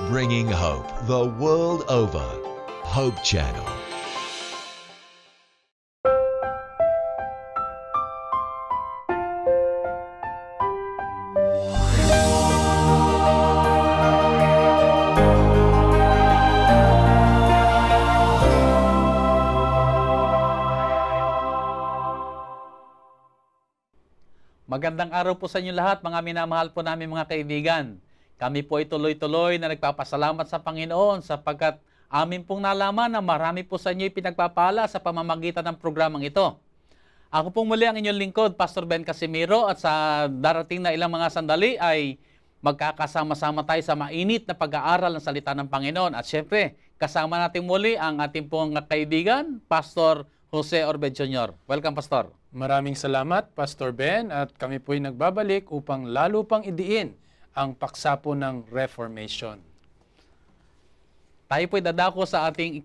Bringing hope the world over. Hope Channel. Magandang araw po sa inyo lahat, mga minamahal po namin mga kaibigan. Kami po ay tuloy-tuloy na nagpapasalamat sa Panginoon sapagkat amin pong nalaman na marami po sa inyo pinagpapala sa pamamagitan ng programang ito. Ako pong muli ang inyong lingkod, Pastor Ben Casimiro, at sa darating na ilang mga sandali ay magkakasama-sama tayo sa mainit na pag-aaral ng salita ng Panginoon. At syempre, kasama natin muli ang ating pong kaibigan, Pastor Jose Orbed Jr. Welcome, Pastor. Maraming salamat, Pastor Ben, at kami po'y nagbabalik upang lalo pang idiin ang paksa po ng Reformation. Tayo po'y dadako sa ating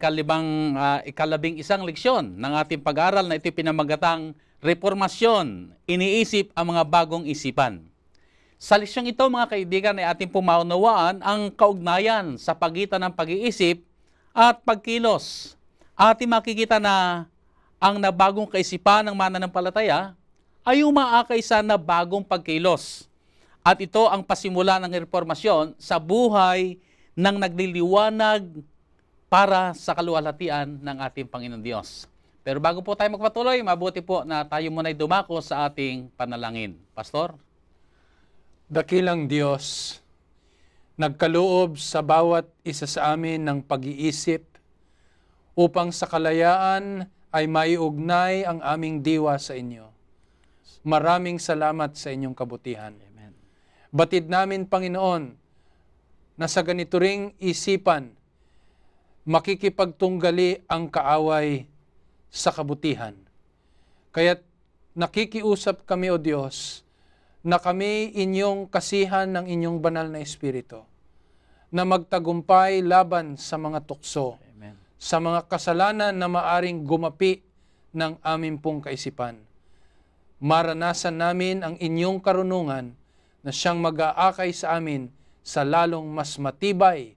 ikalabing isang leksyon ng ating pag-aaral na ito'y pinamagatang Reformasyon, iniisip ang mga bagong isipan. Sa leksyong ito, mga kaibigan, ay ating pumaunawaan ang kaugnayan sa pagitan ng pag-iisip at pagkilos. Ating makikita na ang nabagong kaisipan ng mananampalataya ay umaakay sa nabagong pagkilos. At ito ang pasimula ng reformasyon sa buhay ng nagliliwanag para sa kaluwalhatian ng ating Panginoon Diyos. Pero bago po tayo magpatuloy, mabuti po na tayo muna'y dumako sa ating panalangin. Pastor? Dakilang Diyos, nagkaloob sa bawat isa sa amin ng pag-iisip upang sa kalayaan ay maiugnay ang aming diwa sa inyo. Maraming salamat sa inyong kabutihan. Amen. Batid namin, Panginoon, na sa ganito ring isipan, makikipagtunggali ang kaaway sa kabutihan. Kaya't nakikiusap kami, O Diyos, na kami inyong kasihan ng inyong banal na Espiritu, na magtagumpay laban sa mga tukso, sa mga kasalanan na maaring gumapi ng aming pong kaisipan. Maranasan namin ang inyong karunungan na siyang mag-aakay sa amin sa lalong mas matibay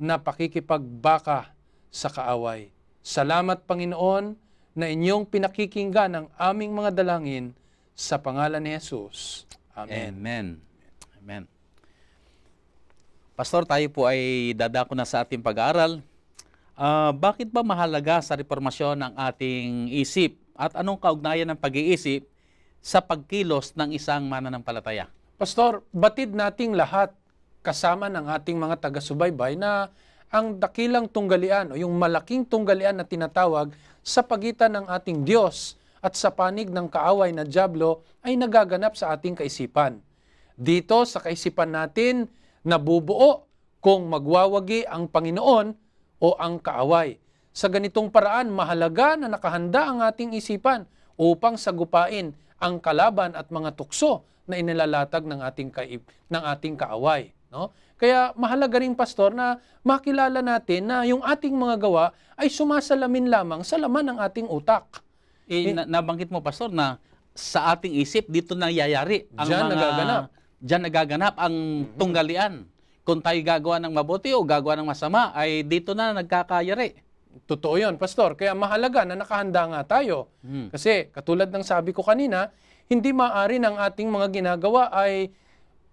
na pakikipagbaka sa kaaway. Salamat, Panginoon, na inyong pinakikinggan ang aming mga dalangin sa pangalan ni Jesus. Amen. Amen. Amen. Pastor, tayo po ay dadako na sa ating pag-aaral. Bakit ba mahalaga sa reformasyon ng ating isip at anong kaugnayan ng pag-iisip sa pagkilos ng isang mananampalataya? Pastor, batid nating lahat kasama ng ating mga taga-subaybay na ang dakilang tunggalian o yung malaking tunggalian na tinatawag sa pagitan ng ating Diyos at sa panig ng kaaway na dyablo ay nagaganap sa ating kaisipan. Dito sa kaisipan natin, nabubuo kung magwawagi ang Panginoon o ang kaaway. Sa ganitong paraan, mahalaga na nakahanda ang ating isipan upang sagupain ang kalaban at mga tukso na inilalatag ng ating kaaway. No? Kaya mahalaga rin, Pastor, na makilala natin na yung ating mga gawa ay sumasalamin lamang sa laman ng ating utak. Nabanggit mo, Pastor, na sa ating isip, dito nangyayari ang diyan nagaganap ang tunggalian. Kung tayo gagawa ng mabuti o gagawa ng masama, ay dito na nagkakayari. Totoo yun, Pastor. Kaya mahalaga na nakahanda nga tayo. Kasi katulad ng sabi ko kanina, hindi maaari ng ating mga ginagawa ay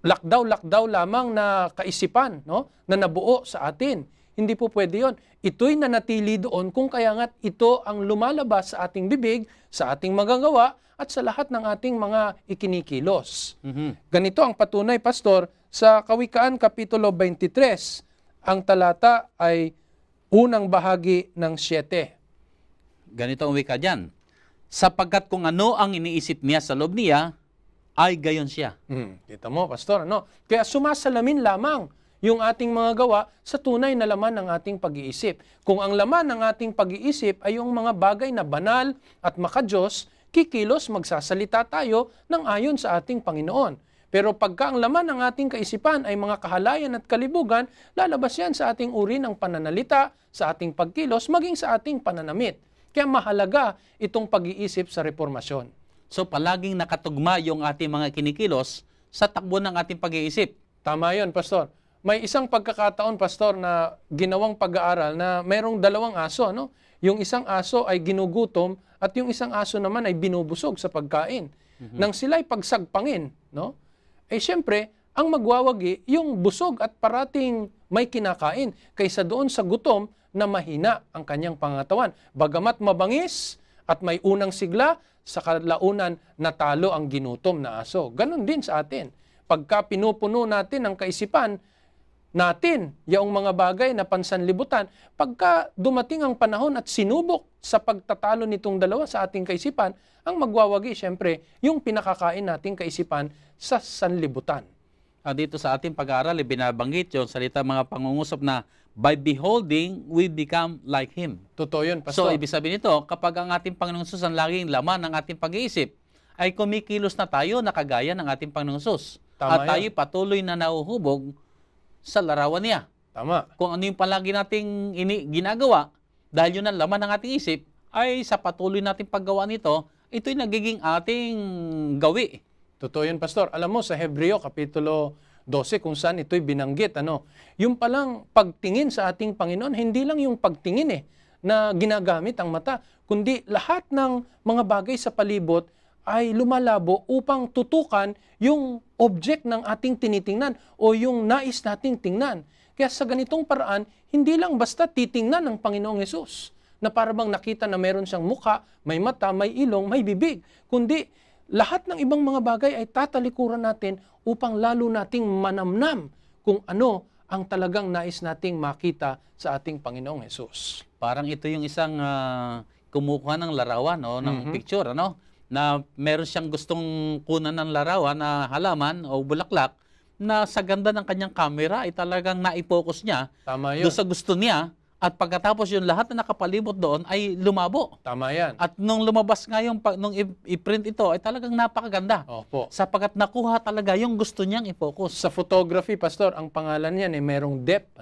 lakdaw lamang na kaisipan, no? Na nabuo sa atin. Hindi po pwede yun. Ito'y nanatili doon kung kaya nga't ito ang lumalabas sa ating bibig, sa ating magagawa, at sa lahat ng ating mga ikinikilos. Ganito ang patunay, Pastor, sa Kawikaan Kapitulo 23, ang talata ay unang bahagi ng 7. Ganito ang wika dyan. Sapagkat kung ano ang iniisip niya sa loob niya, ay gayon siya. Kita mo, Pastor, ano? Kaya sumasalamin lamang yung ating mga gawa sa tunay na laman ng ating pag-iisip. Kung ang laman ng ating pag-iisip ay yung mga bagay na banal at makadiyos, kikilos magsasalita tayo ng ayon sa ating Panginoon. Pero pagka ang laman ng ating kaisipan ay mga kahalayan at kalibugan, lalabas yan sa ating uri ng pananalita, sa ating pagkilos, maging sa ating pananamit. Kaya mahalaga itong pag-iisip sa reformasyon. So palaging nakatugma yung ating mga kinikilos sa takbo ng ating pag-iisip. Tama yun, Pastor. may isang pagkakataon, Pastor, na ginawang pag-aaral na merong dalawang aso. Ano? Yung isang aso ay ginugutom at yung isang aso naman ay binubusog sa pagkain. Nang sila'y pagsagpangin, no? Eh siyempre, ang magwawagi yung busog at parating may kinakain kaysa doon sa gutom na mahina ang kanyang pangatawan. Bagamat mabangis at may unang sigla, sa kalaunan natalo ang ginutom na aso. Ganon din sa atin. Pagka pinupuno natin ang kaisipan natin, yaong mga bagay na pansanlibutan, pagka dumating ang panahon at sinubok sa pagtatalo nitong dalawa sa ating kaisipan, ang magwawagi, syempre, yung pinakakain nating kaisipan sa sanlibutan. Dito sa ating pag-aaral, binabanggit yung salita mga pangungusap na by beholding, we become like Him. Totoo yun, So, Pastor. ibig sabihin nito, kapag ang ating Panginoong Sus ang laging laman ng ating pag-iisip, ay kumikilos na tayo na kagaya ng ating Panginoong Sus. Tama At tayo yan. patuloy na nauhubog sa larawan niya. Tama. Kung ano yung palagi nating ginagawa, dahil yun ang laman ng ating isip, ay sa patuloy nating paggawa nito, ito'y nagiging ating gawi. Totoo yun, Pastor. Alam mo, sa Hebreo, Kapitulo 12, kung saan ito'y binanggit, yung palang pagtingin sa ating Panginoon, hindi lang yung pagtingin na ginagamit ang mata, kundi lahat ng mga bagay sa palibot ay lumalabo upang tutukan yung object ng ating tinitingnan o yung nais nating tingnan. Kaya sa ganitong paraan, hindi lang basta titingnan ng Panginoong Hesus na para bang nakita na meron siyang mukha, may mata, may ilong, may bibig, kundi lahat ng ibang mga bagay ay tatalikuran natin upang lalo nating manamnam kung ano ang talagang nais nating makita sa ating Panginoong Hesus. Parang ito yung isang kumukuha ng larawan o ng picture, na meron siyang gustong kunan ng larawan na halaman o bulaklak na sa ganda ng kanyang camera ay talagang naipokus niya Tama yun. doon sa gusto niya at pagkatapos yung lahat na nakapalibot doon ay lumabo. Tama yan. At nung lumabas nga yung nung i-print ito ay talagang napakaganda. Opo. Sapagkat nakuha talaga yung gusto niyang i-focus. Sa photography, Pastor, ang pangalan niyan merong depth,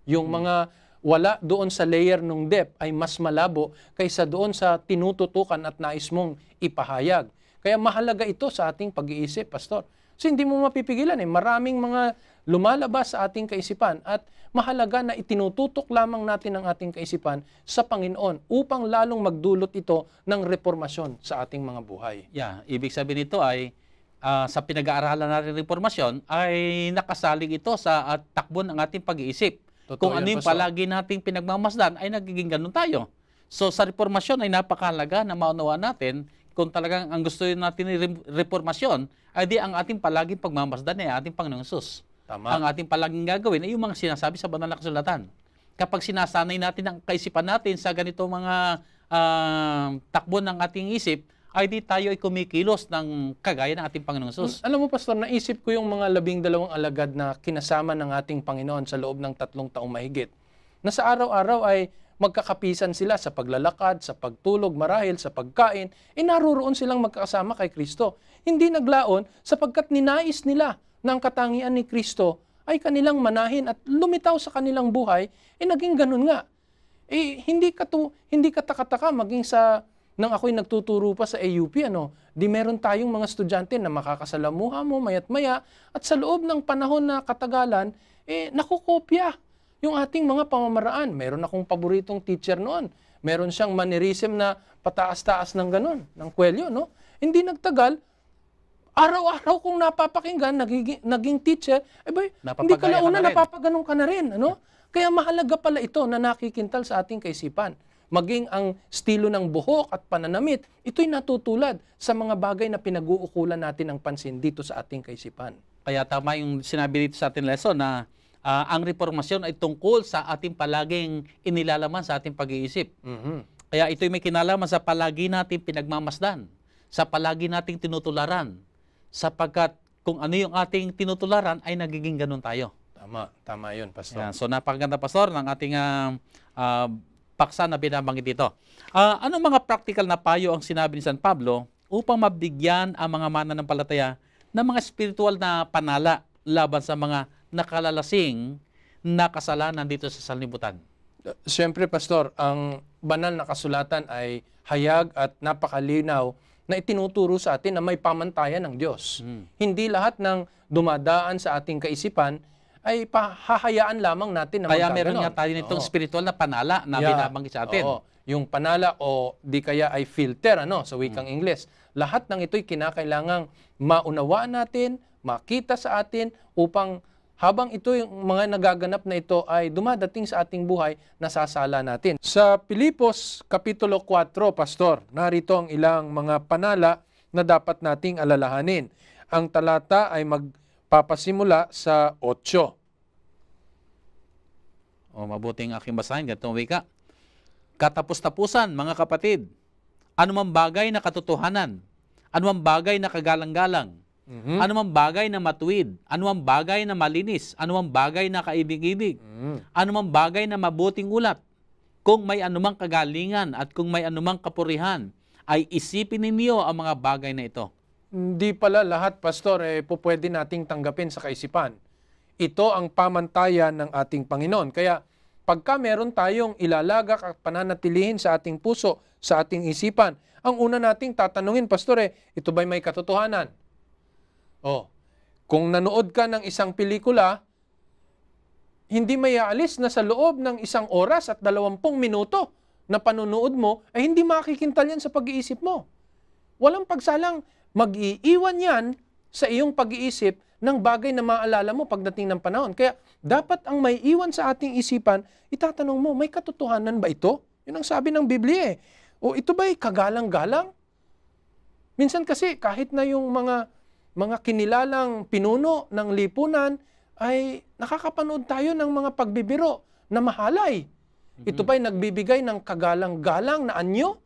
Yung mga wala doon sa layer ng depth ay mas malabo kaysa doon sa tinututukan at nais mong ipahayag. Kaya mahalaga ito sa ating pag-iisip, Pastor. So hindi mo mapipigilan Maraming mga lumalabas sa ating kaisipan at mahalaga na itinututok lamang natin ang ating kaisipan sa Panginoon upang lalong magdulot ito ng reformasyon sa ating mga buhay. Yeah, ibig sabihin nito ay sa pinag-aaralan natin ng reformasyon ay nakasalig ito sa takbo ng ating pag-iisip. Totoo Kung yan, ano yung Pastor. palagi nating pinagmamasdan ay nagiging ganun tayo. So sa reformasyon ay napakahalaga na maunawa natin kung talagang ang gusto natin ni reformasyon ay di ang ating palaging pagmamasdan ay ating Panginoong Hesus. Tama. Ang ating palaging gagawin ay yung mga sinasabi sa banal na kasulatan. Kapag sinasanay natin ang kaisipan natin sa ganito mga takbo ng ating isip, ay di tayo ay kumikilos ng kagaya ng ating Panginoong Hesus. Alam mo, Pastor, naisip ko yung mga 12 alagad na kinasama ng ating Panginoon sa loob ng 3 taong mahigit. Na sa araw-araw ay magkakapisan sila sa paglalakad, sa pagtulog, marahil sa pagkain, naruroon silang magkakasama kay Kristo. Hindi naglaon sapagkat ninais nila na ang katangian ni Kristo ay kanilang manahin at lumitaw sa kanilang buhay, naging ganun nga. Hindi katakataka maging sa nang ako'y nagtuturo pa sa AUP, di meron tayong mga estudyante na makakasalamuha mo mayat maya at sa loob ng panahon na katagalan, nakukopya yung ating mga pamamaraan. Meron akong paboritong teacher noon. Meron siyang mannerism na pataas-taas ng ganun, ng kwelyo, Hindi nagtagal, araw-araw kong napapakinggan, naging teacher, hindi ka launa, napapaganon ka na rin, Kaya mahalaga pala ito na nakikintal sa ating kaisipan. Maging ang estilo ng buhok at pananamit, ito'y natutulad sa mga bagay na pinag-uukulan natin ng pansin dito sa ating kaisipan. Kaya tama yung sinabi dito sa ating lesson na ang reformasyon ay tungkol sa ating palaging inilalaman sa ating pag-iisip. Kaya ito'y may kinalaman sa palagi nating pinagmamasdan, sa palagi nating tinutularan, sapagkat kung ano yung ating tinutularan ay nagiging ganun tayo. Tama yun, Pastor. Yan. So napakaganda, Pastor, ng ating paksa na binabanggit dito. Anong mga practical na payo ang sinabi ni San Pablo upang mabigyan ang mga mananampalataya ng mga spiritual na panala laban sa mga nakalalasing na kasalanan dito sa sanlibutan? Siyempre, Pastor, ang banal na kasulatan ay hayag at napakalinaw na itinuturo sa atin na may pamantayan ng Diyos. Hindi lahat ng dumadaan sa ating kaisipan ay hahayaan lamang natin na Kaya magkaganon. meron nga tayo nitong spiritual na panala na binabanggit sa atin. Oo. Yung panala o di kaya ay filter sa wikang Ingles. Lahat ng ito'y kinakailangang maunawaan natin, makita sa atin upang habang ito yung mga nagaganap na ito ay dumadating sa ating buhay, nasasala natin. Sa Pilipos Kapitulo 4, Pastor, narito ang ilang mga panala na dapat nating alalahanin. Ang talata ay magpapasimula sa 8. Mabuting aking basahin, ganitong wika. Katapos-tapusan, mga kapatid, anumang bagay na katotohanan, anumang bagay na kagalang-galang, anumang bagay na matuwid, anumang bagay na malinis, anumang bagay na kaibig-ibig, anumang bagay na mabuting ulat, kung may anumang kagalingan at kung may anumang kapurihan, ay isipin ninyo ang mga bagay na ito. Hindi pala lahat, Pastor, pwede nating tanggapin sa kaisipan. Ito ang pamantayan ng ating Panginoon. Kaya pagka meron tayong ilalagak at pananatilihin sa ating puso, sa ating isipan, ang una nating tatanungin, Pastor, ito ba'y may katotohanan? Kung nanood ka ng isang pelikula, hindi may aalis na sa loob ng 1 oras at 20 minuto na panunood mo, ay hindi makikintal yan sa pag-iisip mo. Walang pagsalang, mag-iiwan yan sa iyong pag-iisip ng bagay na maalala mo pagdating ng panahon. Kaya dapat ang may iwan sa ating isipan, itatanong mo, may katotohanan ba ito? Yun ang sabi ng Biblia O ito ba'y kagalang-galang? Minsan kasi kahit na yung mga kinilalang pinuno ng lipunan ay nakakapanood tayo ng mga pagbibiro na mahalay. Ito ba'y nagbibigay ng kagalang-galang na anyo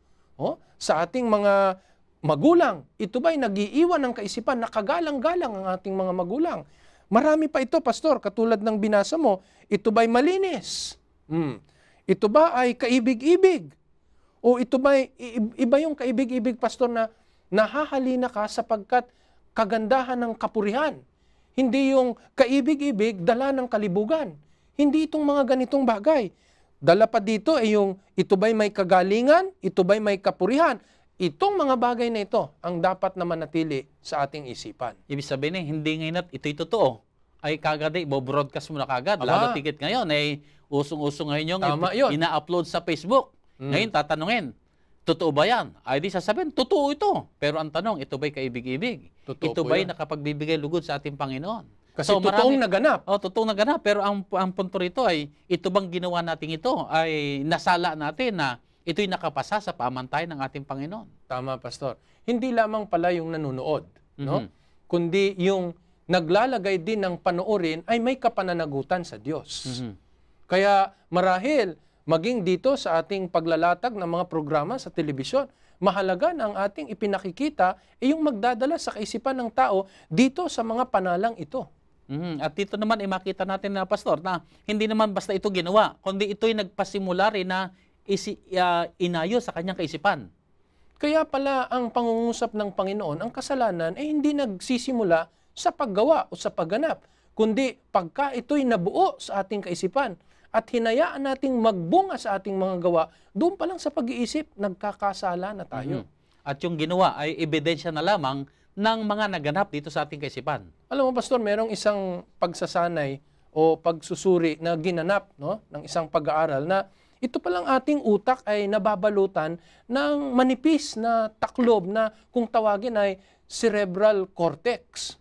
sa ating mga magulang? Ito ba'y nag-iiwan ng kaisipan na kagalang-galang ang ating mga magulang? Marami pa ito, Pastor, katulad ng binasa mo. Ito ba'y malinis? Ito ba ay kaibig-ibig? O ito ba'y iba yung kaibig-ibig, Pastor, na nahahalina ka sapagkat kagandahan ng kapurihan? Hindi yung kaibig-ibig dala ng kalibugan. Hindi itong mga ganitong bagay. Dala pa dito ay yung ito ba'y may kagalingan? Ito ba'y may kapurihan? Itong mga bagay na ito ang dapat na manatili sa ating isipan. Ibig sabihin hindi ngayon at ito'y totoo. Ay kagad i-broadcast mo na kagad. Lalo tigit ngayon ay usong-usong ngayon yung ina-upload sa Facebook. Ngayon tatanungin, totoo ba yan? Ay di sasabihin, totoo ito. Pero ang tanong, ito ba'y kaibig-ibig? Ito ba'y nakapagbibigay lugod sa ating Panginoon? Kasi so, totoong naganap. Totoong naganap. Pero ang punto rito ay, ito bang ginawa natin ito? Ay nasala natin na ito'y nakapasa sa pamantayan ng ating Panginoon. Tama, Pastor. Hindi lamang pala yung nanonood, no? Kundi yung naglalagay din ng panoorin ay may kapananagutan sa Diyos. Kaya marahil, maging dito sa ating paglalatag ng mga programa sa telebisyon, mahalaga na ang ating ipinakikita ay yung magdadala sa kaisipan ng tao dito sa mga panalang ito. At dito naman ay makita natin na, Pastor, na hindi naman basta ito ginawa, kundi ito'y nagpasimula rin na inayo sa kanyang kaisipan. Kaya pala ang pangungusap ng Panginoon, ang kasalanan ay hindi nagsisimula sa paggawa o sa pagganap, kundi pagka ito'y nabuo sa ating kaisipan at hinayaan nating magbunga sa ating mga gawa, doon pa lang sa pag-iisip, nagkakasala na tayo. At yung ginawa ay ebidensya na lamang ng mga naganap dito sa ating kaisipan. Alam mo, Pastor, merong isang pagsasanay o pagsusuri na ginanap ng isang pag-aaral na ito palang ating utak ay nababalutan ng manipis na taklob na kung tawagin ay cerebral cortex.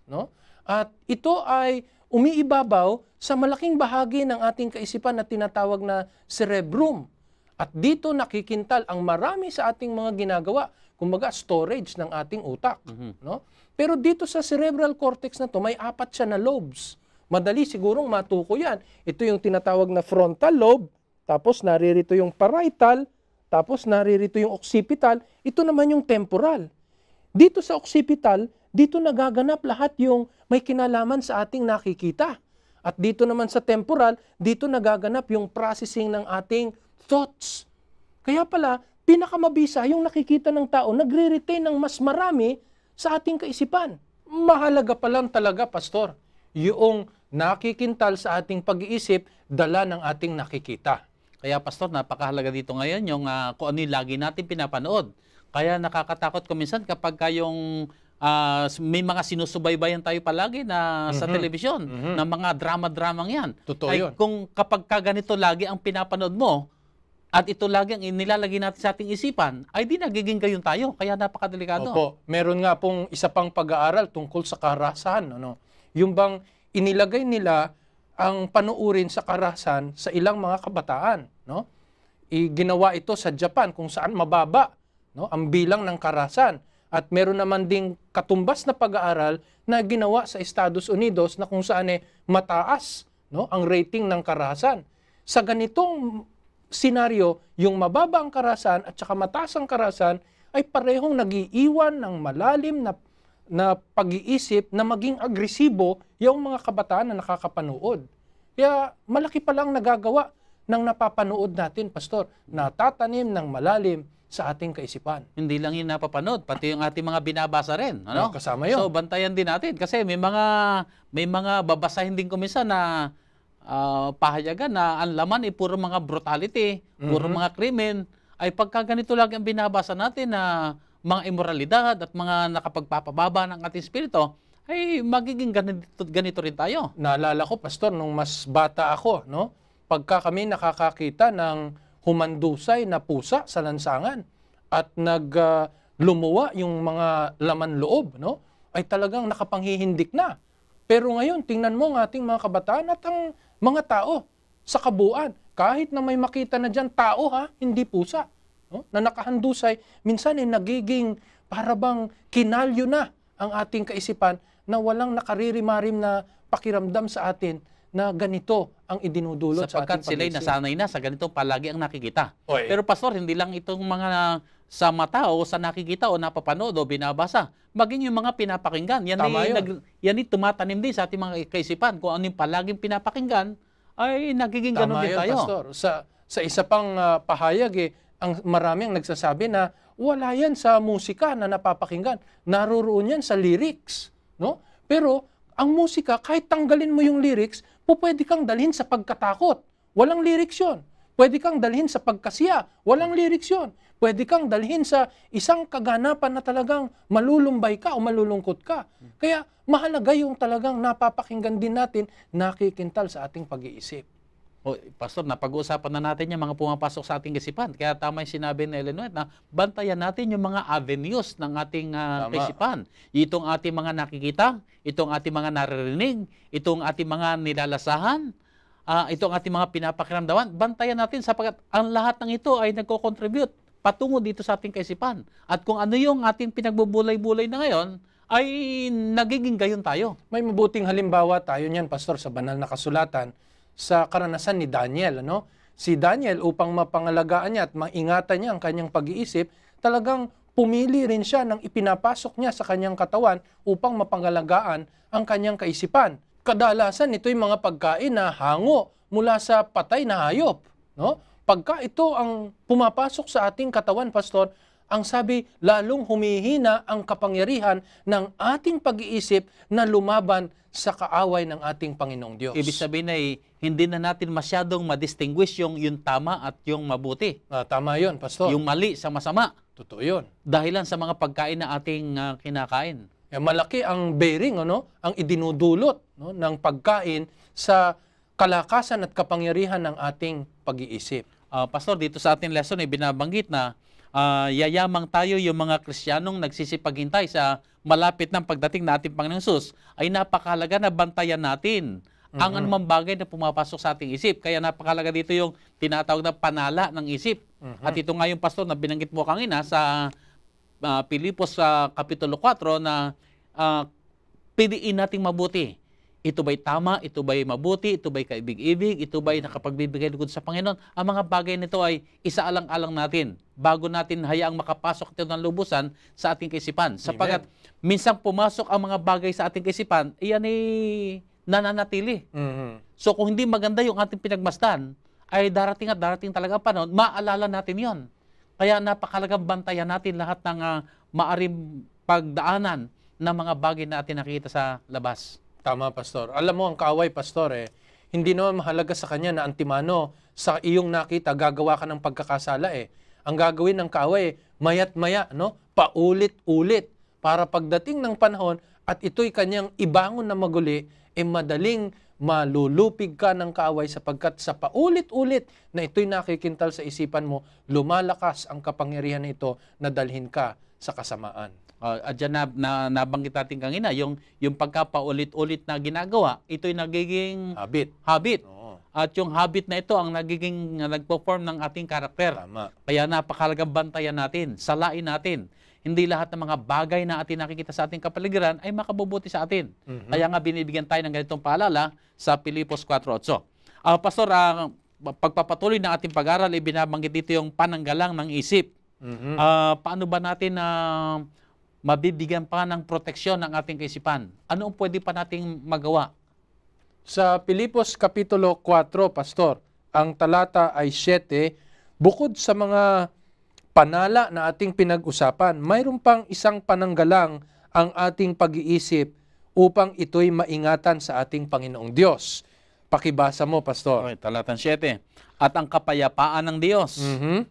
At ito ay umiibabaw sa malaking bahagi ng ating kaisipan na tinatawag na cerebrum. At dito nakikintal ang marami sa ating mga ginagawa, kumbaga storage ng ating utak. Pero dito sa cerebral cortex na to, may 4 siya na lobes. Madali sigurong matuko yan. Ito yung tinatawag na frontal lobe, tapos naririto yung parietal, tapos naririto yung occipital, ito naman yung temporal. Dito sa occipital, dito nagaganap lahat yung may kinalaman sa ating nakikita. At dito naman sa temporal, dito nagaganap yung processing ng ating thoughts. Kaya pala, pinakamabisa yung nakikita ng tao, nagre-retain ng mas marami sa ating kaisipan. Mahalaga pa lang talaga, Pastor, yung nakikintal sa ating pag-iisip, dala ng ating nakikita. Kaya, Pastor, napakahalaga dito ngayon yung kung ano yung lagi natin pinapanood. Kaya nakakatakot ko minsan kapag yung may mga sinusubaybayan tayo palagi na sa telebisyon, na mga drama-dramang yan. Totoo Ay, yun. kung kapag ka ganito lagi ang pinapanood mo, at ito lagi ang inilalagay natin sa ating isipan, ay di nagiging gayon tayo. Kaya napakadelikado. Opo, meron nga pong isa pang pag-aaral tungkol sa karahasan. Ano? Yung bang inilagay nila ang panuurin sa karahasan sa ilang mga kabataan. No? Ginawa ito sa Japan kung saan mababa, no, ang bilang ng karahasan. At meron naman ding katumbas na pag-aaral na ginawa sa Estados Unidos na kung saan mataas, no, ang rating ng karahasan. Sa ganitong senaryo, yung mababa ang karahasan at saka mataas ang karahasan ay parehong nagiiwan ng malalim na pag-iisip na maging agresibo yung mga kabataan na nakakapanood. Kaya malaki pa lang nagagawa ng napapanood natin, Pastor, natatanim ng malalim sa ating kaisipan. Hindi lang yung napapanood, pati yung ating mga binabasa rin. Ano? Kasama yun. So, bantayan din natin kasi may mga babasahin din kuminsan na pahayagan na ang laman ay puro mga brutality, puro mga krimen. Ay pagka ganito lagi ang binabasa natin na mga immoralidad at mga nakapagpapababa ng ating spirito, ay magiging ganito rin tayo. Naalala ko, Pastor, nung mas bata ako, no? Pagka kami nakakakita ng humandusay na pusa sa lansangan at lumuwa yung mga laman loob, no? Ay talagang nakapanghihindik na. Pero ngayon, tingnan mo ang ating mga kabataan at ang mga tao sa kabuuan. Kahit na may makita na dyan tao, hindi pusa, no? Na nakahandusay, minsan nagiging parabang kinalyo na ang ating kaisipan na walang nakaririmarim na pakiramdam sa atin na ganito ang idinudulot sa ating sapagkat sila'y pag-iisip. nasanay na sa ganito palagi ang nakikita. Oy. Pero Pastor, hindi lang itong mga sa mata o sa nakikita o napapanood o binabasa. Maging yung mga pinapakinggan. Tama yun. Yan ay tumatanim din sa ating mga kaisipan. Kung ano yung palaging pinapakinggan, ay nagiging ganun Tama din yun, tayo. Pastor. Sa isa pang pahayag, ang maraming nagsasabi na wala yan sa musika na napapakinggan. Naroroon yan sa lyrics. No? Pero ang musika, kahit tanggalin mo yung lyrics, pwede kang dalhin sa pagkatakot. Walang lyrics yun. Pwede kang dalhin sa pagkasiya. Walang lyrics yun. Pwede kang dalhin sa isang kaganapan na talagang malulumbay ka o malulungkot ka. Kaya mahalaga yung talagang napapakinggan din natin, nakikintal sa ating pag-iisip. O, Pastor, napag-uusapan na natin yung mga pumapasok sa ating isipan. Kaya tama yung sinabi ni Ellen White na bantayan natin yung mga avenues ng ating kaisipan. Itong ating mga nakikita, itong ating mga naririnig, itong ating mga nilalasahan, itong ating mga pinapakiramdaman. Bantayan natin sapagkat ang lahat ng ito ay nagko-contribute patungo dito sa ating kaisipan. At kung ano yung ating pinagbubulay-bulay na ngayon, ay nagiging gayon tayo. May mabuting halimbawa tayo niyan, Pastor, sa banal na kasulatan sa karanasan ni Daniel. Ano? Si Daniel, upang mapangalagaan niya at maingatan niya ang kanyang pag-iisip, talagang pumili rin siya ng ipinapasok niya sa kanyang katawan upang mapangalagaan ang kanyang kaisipan. Kadalasan, ito'y mga pagkain na hango mula sa patay na hayop. No? Pagka ito ang pumapasok sa ating katawan, Pastor, ang sabi, lalong humihina ang kapangyarihan ng ating pag-iisip na lumaban sa kaaway ng ating Panginoong Diyos. Ibig sabihin ay hindi na natin masyadong ma-distinguish yung tama at yung mabuti. Tama yun, Pastor. Yung mali sa masama. Totoo yun. Dahilan sa mga pagkain na ating kinakain. Malaki ang bearing, ang idinudulot ng pagkain sa kalakasan at kapangyarihan ng ating pag-iisip. Pastor, dito sa ating lesson ay binabanggit na yayamang tayo yung mga Kristiyanong nagsisipaghintay sa malapit ng pagdating na ating Panginoong Hesus, ay napakahalaga na bantayan natin ang anumang bagay na pumapasok sa ating isip. Kaya napakahalaga dito yung tinatawag na panala ng isip. At ito nga yung, Pastor, na binanggit mo kanina sa Pilipos Kapitulo 4 na piliin nating mabuti. Ito ba'y tama? Ito ba'y mabuti? Ito ba'y kaibig-ibig? Ito ba'y nakapagbibigay lugod sa Panginoon? Ang mga bagay nito ay isaalang-alang natin bago natin hayaang makapasok ito ng lubusan sa ating kaisipan. Sapagkat minsan pumasok ang mga bagay sa ating kaisipan, iyan ay nananatili. So kung hindi maganda yung ating pinagmasdan, ay darating at darating talaga panahon, maalala natin yon. Kaya napakalagang bantayan natin lahat ng maaring pagdaanan ng mga bagay na ating nakikita sa labas. Tama, Pastor. Alam mo, ang kaaway, Pastor, hindi naman mahalaga sa kanya na antimano sa iyong nakita, gagawa ka ng pagkakasala. Ang gagawin ng kaaway, mayat-maya, paulit-ulit, para pagdating ng panahon at ito'y kanyang ibangon na maguli, madaling malulupig ka ng kaaway sapagkat sa paulit-ulit na ito'y nakikintal sa isipan mo, lumalakas ang kapangyarihan nito na dalhin ka sa kasamaan. At dyan nabanggit natin kanina, yung pagkapaulit-ulit na ginagawa, ito'y nagiging habit. Oo. At yung habit na ito ang nagpo-form ng ating karakter. Tama. Kaya napakahalagang bantayan natin, salain natin. Hindi lahat ng mga bagay na ating nakikita sa ating kapaligiran ay makabubuti sa atin. Kaya nga binibigyan tayo ng ganitong paalala sa Filipos 4:8. Pastor, pagpapatuloy ng ating pag-aral, binabanggit dito yung pananggalang ng isip. Paano ba natin mabibigyan pa ng proteksyon ng ating kaisipan? Ano ang pwede pa nating magawa? Sa Filipos Kapitulo 4, Pastor, ang talata ay 7, bukod sa mga panala na ating pinag-usapan, mayroon pang isang pananggalang ang ating pag-iisip upang ito'y maingatan sa ating Panginoong Diyos. Pakibasa mo, Pastor. Okay, talatang 7. At ang kapayapaan ng Diyos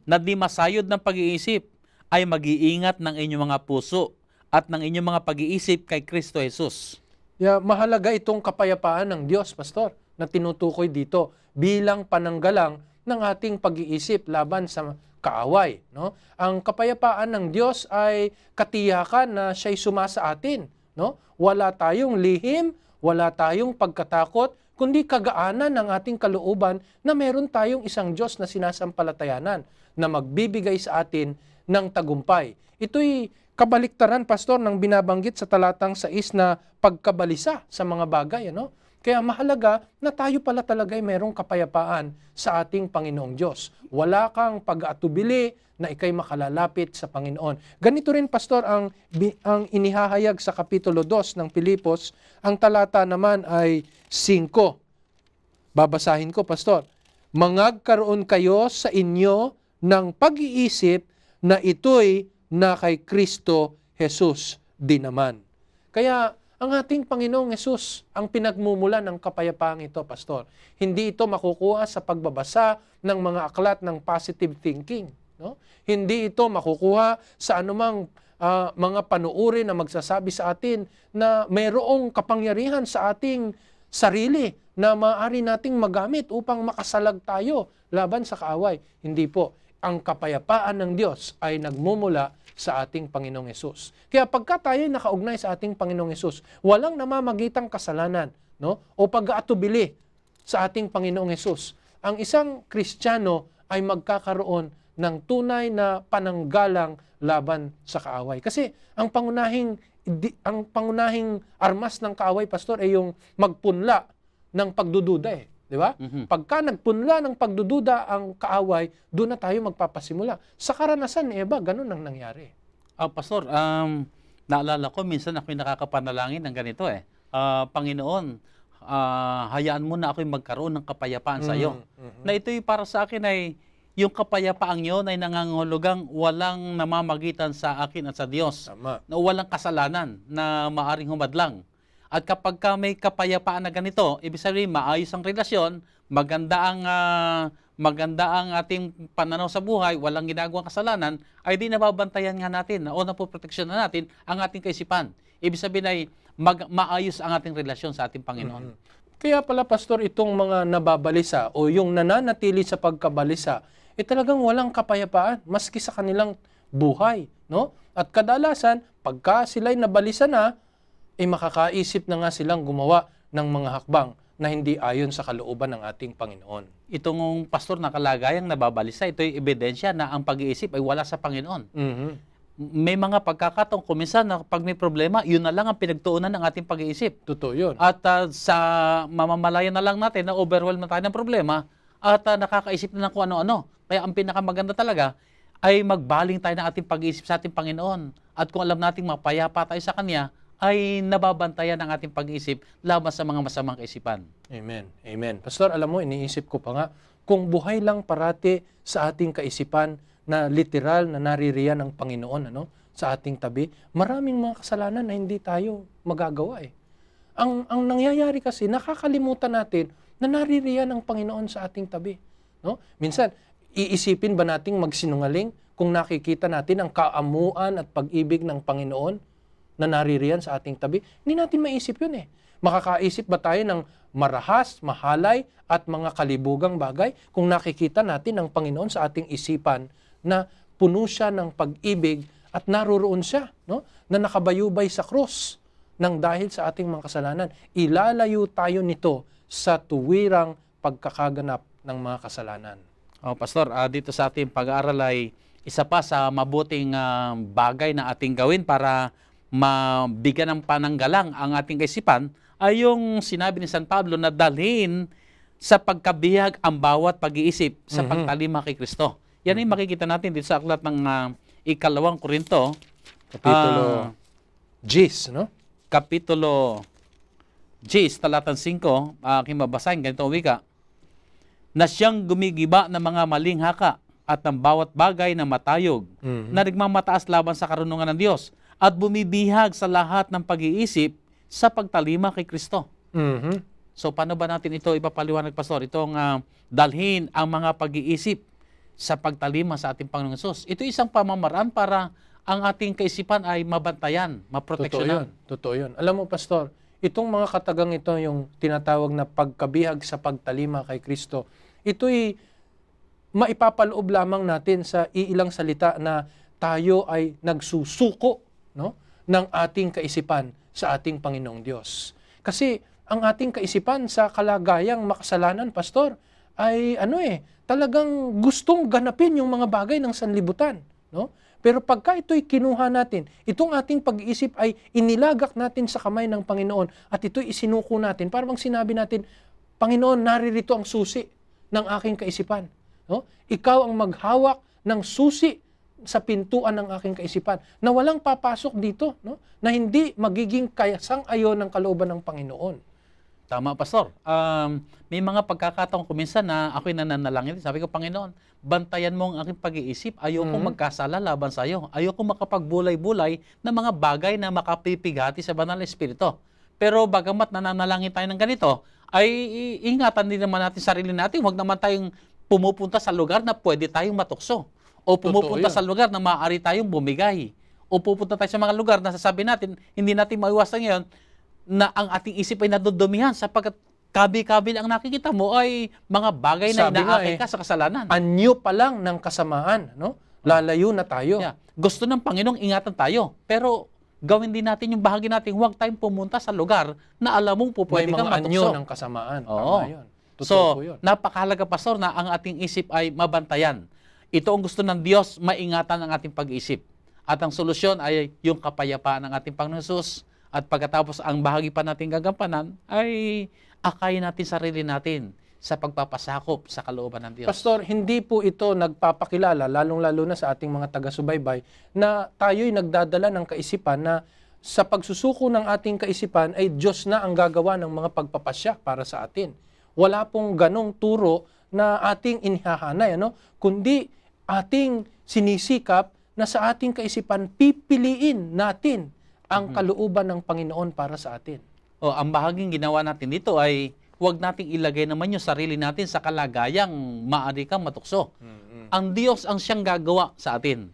na di masayod ng pag-iisip ay mag-iingat ng inyong mga puso at ng inyong mga pag-iisip kay Kristo Jesus. Mahalaga itong kapayapaan ng Diyos, Pastor, na tinutukoy dito bilang pananggalang ng ating pag-iisip laban sa kaaway. No? Ang kapayapaan ng Diyos ay katiyakan na siya'y sumasa atin. No? Wala tayong lihim, wala tayong pagkatakot, kundi kagaanan ng ating kalooban na meron tayong isang Diyos na sinasampalatayanan na magbibigay sa atin ng tagumpay. Ito'y kabaliktaran, Pastor, ng binabanggit sa talatang 6 na pagkabalisa sa mga bagay. Ano? Kaya mahalaga na tayo pala talaga ay merong kapayapaan sa ating Panginoong Diyos. Wala kang pag-aatubili na ikay makalalapit sa Panginoon. Ganito rin, Pastor, ang inihahayag sa Kapitulo 2 ng Filipos. Ang talata naman ay 5. Babasahin ko, Pastor. Mangagkaroon kayo sa inyo ng pag-iisip na ito'y na kay Kristo Jesus din naman. Kaya ang ating Panginoong Hesus ang pinagmumula ng kapayapaang ito, Pastor. Hindi ito makukuha sa pagbabasa ng mga aklat ng positive thinking. No? Hindi ito makukuha sa anumang mga panuuri na magsasabi sa atin na mayroong kapangyarihan sa ating sarili na maaari nating magamit upang makasalag tayo laban sa kaaway. Hindi po. Ang kapayapaan ng Diyos ay nagmumula sa ating Panginoong Hesus. Kaya pagka tayo nakaugnay sa ating Panginoong Hesus, walang namamagitang kasalanan, no? O pag-aatubili sa ating Panginoong Hesus. Ang isang Kristiyano ay magkakaroon ng tunay na pananggalang laban sa kaaway. Kasi ang pangunahing armas ng kaaway, Pastor, ay yung magpunla ng pagdududa eh. Di ba? Pagka nagpunla ng pagdududa ang kaaway, doon na tayo magpapasimula. Sa karanasan ni Eva, ganun ang nangyari. Pastor, naalala ko, minsan ako'y nakakapanalangin ng ganito eh. Panginoon, hayaan mo na ako'y magkaroon ng kapayapaan sa iyo. Na ito'y para sa akin ay, yung kapayapaang yun ay nangangahulugang walang namamagitan sa akin at sa Diyos. Tama. Na walang kasalanan na maaring humadlang. At kapag may kapayapaan na ganito, ibig sabihin maayos ang relasyon, maganda ang ating pananaw sa buhay, walang ginagawang kasalanan, ay di nababantayan nga natin, o napoproteksyon na natin ang ating kaisipan. Ibig sabihin ay maayos ang ating relasyon sa ating Panginoon. Kaya pala, Pastor, itong mga nababalisa o yung nananatili sa pagkabalisa, talagang walang kapayapaan maski sa kanilang buhay. No? At kadalasan, pagka sila'y nabalisa na, makakaisip na nga silang gumawa ng mga hakbang na hindi ayon sa kalooban ng ating Panginoon. Itong pastor na kalagayang nababalisa, ito'y ebidensya na ang pag-iisip ay wala sa Panginoon. May mga pagkakataong kuminsan na pag may problema, yun na lang ang pinagtuunan ng ating pag-iisip. Totoo yun. At sa mamamalayan na lang natin na overwhelm na tayo ng problema at nakakaisip na ng kung ano-ano. Kaya ang pinakamaganda talaga ay magbaling tayo ng ating pag-iisip sa ating Panginoon. At kung alam nating mapayapa tayo sa Kanya, ay nababantayan ang ating pag-iisip laban sa mga masamang kaisipan. Amen. Amen. Pastor, alam mo, iniisip ko pa nga, kung buhay lang parati sa ating kaisipan na literal na naririyan ng Panginoon sa ating tabi, maraming mga kasalanan na hindi tayo magagawa eh. Ang nangyayari kasi, nakakalimutan natin na naririyan ng Panginoon sa ating tabi. No? Minsan, iisipin ba nating magsinungaling kung nakikita natin ang kaamuan at pag-ibig ng Panginoon na naririyan sa ating tabi? Hindi natin maisip yun eh. Makakaisip ba tayo ng marahas, mahalay, at mga kalibugang bagay kung nakikita natin ang Panginoon sa ating isipan na puno siya ng pag-ibig at naroroon siya, no? Na nakabayubay sa krus nang dahil sa ating mga kasalanan. Ilalayo tayo nito sa tuwirang pagkakaganap ng mga kasalanan. Pastor, dito sa ating pag-aaral ay isa pa sa mabuting bagay na ating gawin para mabigyan ng pananggalang ang ating kaisipan ay yung sinabi ni San Pablo na dalhin sa pagkabihag ang bawat pag-iisip sa pagtalima kay Kristo. Yan ay makikita natin dito sa aklat ng Ikalawang Korinto, Kapitulo 10, no? Kapitulo 10, talatang 5, aking mabasahin, ganito ang wika, na siyang gumigiba ng mga maling haka at ng bawat bagay na matayog, na nagmamataas laban sa karunungan ng Diyos, at bumibihag sa lahat ng pag-iisip sa pagtalima kay Kristo. So, paano ba natin ito ipapaliwanag, Pastor? Itong dalhin ang mga pag-iisip sa pagtalima sa ating Panginoong Hesus. Ito isang pamamaraan para ang ating kaisipan ay mabantayan, maproteksyonan. Totoo yun. Alam mo, Pastor, itong mga katagang ito, yung tinatawag na pagkabihag sa pagtalima kay Kristo, ito'y maipapaloob lamang natin sa iilang salita na tayo ay nagsusuko, no, ng ating kaisipan sa ating Panginoong Diyos. Kasi ang ating kaisipan sa kalagayang makasalanan, Pastor, ay talagang gustong ganapin yung mga bagay ng sanlibutan, no? Pero pagka ito'y kinuha natin, itong ating pag-iisip ay inilagak natin sa kamay ng Panginoon at ito'y isinuko natin. Para bang sinabi natin, Panginoon, naririto ang susi ng aking kaisipan, no? Ikaw ang maghawak ng susi sa pintuan ng aking kaisipan na walang papasok dito, no? Na hindi magiging kasang-ayon ng kalooban ng Panginoon. Tama, Pastor. May mga pagkakataon ko minsan na ako'y nananalangin. Sabi ko, Panginoon, bantayan mo ang aking pag-iisip. Ayoko magkasala laban sa iyo. Ayoko makapagbulay-bulay ng mga bagay na makapipigati sa banal na espiritu. Pero bagamat nananalangin tayo ng ganito, ay ingatan din naman natin sarili natin. Huwag naman tayong pumupunta sa lugar na pwede tayong matukso. O pumupunta sa lugar na maaari tayong bumigay. O pupunta tayo sa mga lugar na sasabi natin, hindi natin maiwasan ngayon, na ang ating isip ay nadudumihan sapagkat kabi-kabi ang nakikita mo ay mga bagay na inaakay ka sa kasalanan. Anyo pa lang ng kasamaan, no? Lalayo na tayo. Yeah. Gusto ng Panginoong ingatan tayo, pero gawin din natin yung bahagi natin, huwag tayong pumunta sa lugar na alam mong pwede kang matukso. May mga anyo ng kasamaan. Oo. Yun. So, napakahalaga, Pastor, na ang ating isip ay mabantayan. Ito ang gusto ng Diyos, maingatan ang ating pag-isip. At ang solusyon ay yung kapayapaan ng ating Panginoon Hesus. At pagkatapos ang bahagi pa natin gagampanan, ay akayin natin sarili natin sa pagpapasakop sa kalooban ng Diyos. Pastor, hindi po ito nagpapakilala, lalong-lalo na sa ating mga taga-subaybay, na tayo'y nagdadala ng kaisipan na sa pagsusuko ng ating kaisipan ay Diyos na ang gagawa ng mga pagpapasya para sa atin. Wala pong ganong turo na ating inihahanay, kundi ating sinisikap na sa ating kaisipan pipiliin natin ang kalooban ng Panginoon para sa atin. Ang bahaging ginawa natin dito ay huwag nating ilagay naman yung sarili natin sa kalagayang maaari kang matukso. Ang Diyos ang siyang gagawa sa atin.